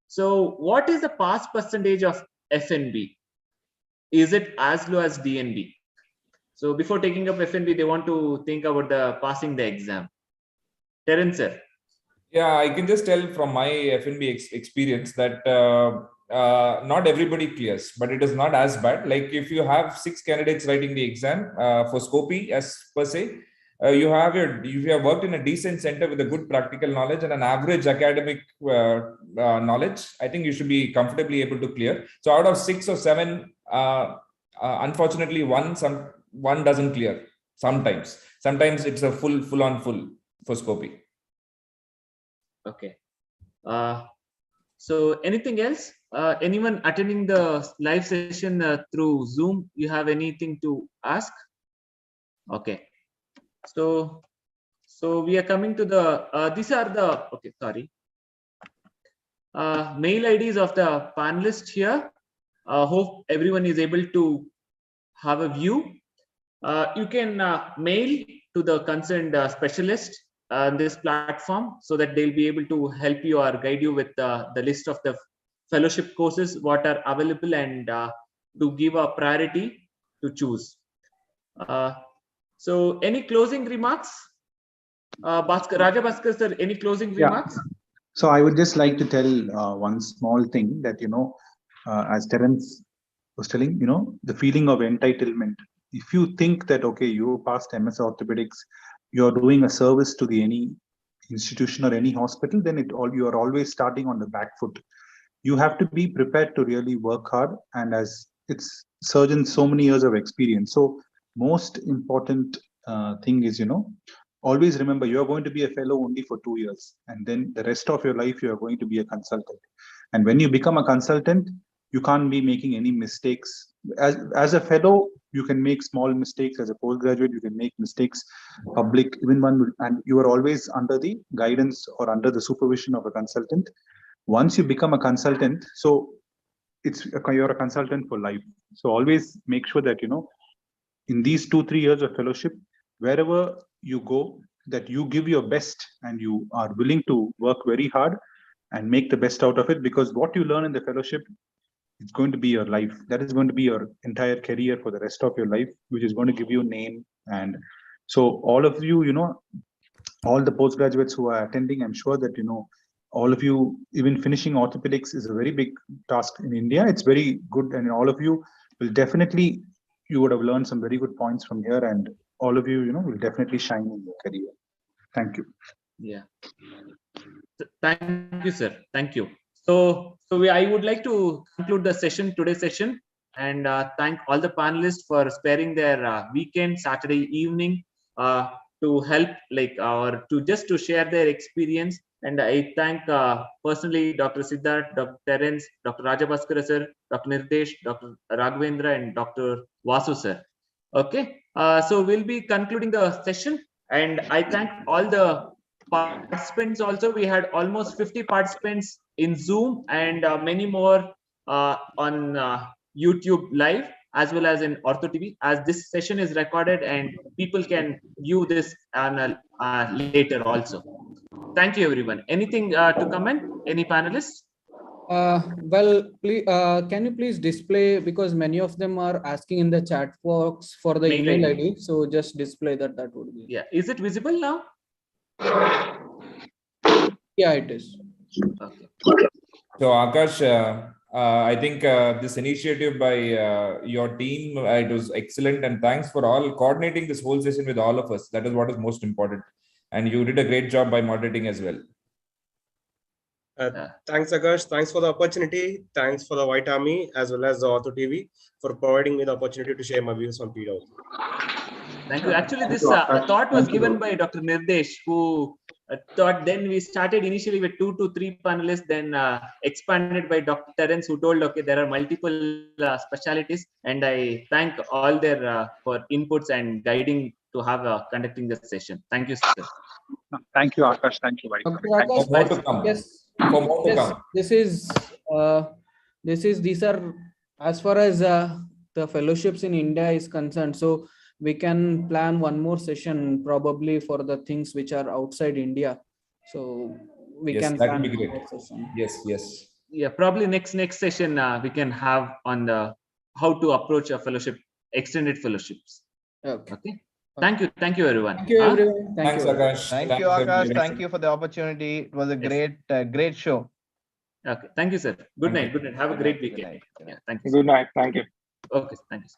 So what is the pass percentage of FNB? Is it as low as DNB? So before taking up FNB, they want to think about passing the exam. Terence, sir. Yeah, I can just tell from my FNB experience that not everybody clears, but it is not as bad. Like if you have 6 candidates writing the exam for Scopy as per se, if you have worked in a decent center with a good practical knowledge and an average academic knowledge, I think you should be comfortably able to clear. So out of 6 or 7, unfortunately, one doesn't clear. Sometimes it's a full on full for Scopy. Okay. So anything else? Anyone attending the live session through Zoom? You have anything to ask? Okay. So we are coming to the. These are the. Okay, sorry. Mail IDs of the panelists here. Hope everyone is able to have a view. You can mail to the concerned specialist on this platform so that they'll be able to help you or guide you with the list of the fellowship courses what are available and to give a priority to choose. So any closing remarks? Raja Bhaskar sir, any closing remarks? So I would just like to tell one small thing that, as Terence was telling, the feeling of entitlement. If you think that, okay, you passed MS Orthopedics, you're doing a service to any institution or any hospital, then you are always starting on the back foot. You have to be prepared to really work hard, and as it's surgeons, so many years of experience. So most important thing is, always remember you're going to be a fellow only for 2 years, and then the rest of your life you are going to be a consultant. And when you become a consultant, you can't be making any mistakes. As a fellow, you can make small mistakes. As a postgraduate, you can make mistakes. Public, even one, and you are always under the guidance or under the supervision of a consultant. Once you become a consultant, so you're a consultant for life. So always make sure that in these 2-3 years of fellowship, wherever you go, that you give your best and you are willing to work very hard and make the best out of it, because what you learn in the fellowship, it's going to be your life. That is going to be your entire career for the rest of your life, which is going to give you name. And so all of you, all the postgraduates who are attending, I'm sure that, all of you, even finishing orthopedics is a very big task in India. It's very good. And all of you will definitely, you would have learned some very good points from here, and all of you, will definitely shine in your career. Thank you. Yeah. Thank you, sir. Thank you. So I would like to conclude the session, today's session, and thank all the panelists for sparing their weekend, Saturday evening, to help, or to share their experience. And I thank personally Dr. Siddharth, Dr. Terence, Dr. Raja Bhaskar sir, Dr. Nirdesh, Dr. Raghavendra, and Dr. Vasu sir. Okay, so we'll be concluding the session, and I thank all the participants also. We had almost 50 participants in Zoom and many more on YouTube live, as well as in Ortho TV, as this session is recorded and people can view this on later also. Thank you, everyone. Anything to comment? Any panelists? Well, please, can you please display, because many of them are asking in the chat box for the Mail email ID. ID. So just display that would be. Yeah. Is it visible now? Yeah, it is. Okay. So Akash, I think this initiative by your team, it was excellent, and thanks for all coordinating this whole session with all of us. That is what is most important, and you did a great job by moderating as well. Thanks, Akash. Thanks for the opportunity. Thanks for the White Army as well as the Ortho TV for providing me the opportunity to share my views on PEDO. Thank you. Actually, this thought was given by Dr. Nirdesh, who thought, then we started initially with 2 to 3 panelists, then expanded by Dr. Terence, who told, okay, there are multiple specialties, and I thank all their for inputs and guiding to have conducting the session. Thank you, sir. Thank you, Akash. Thank you, Akash, yes, these are, as far as the fellowships in India is concerned. So we can plan one more session probably for the things which are outside India. So we can plan that would be great. Yes. Yeah, probably next session we can have on the how to approach a fellowship, extended fellowships. Okay. Thank you everyone. Thank you everyone. Thanks, Akash. Thank you, Akash. Thank you for the opportunity. It was a great show. Okay. Thank you, sir. Good night. Have a great weekend. Yeah. Thank you. Good night. Thank you. Okay. Thank you.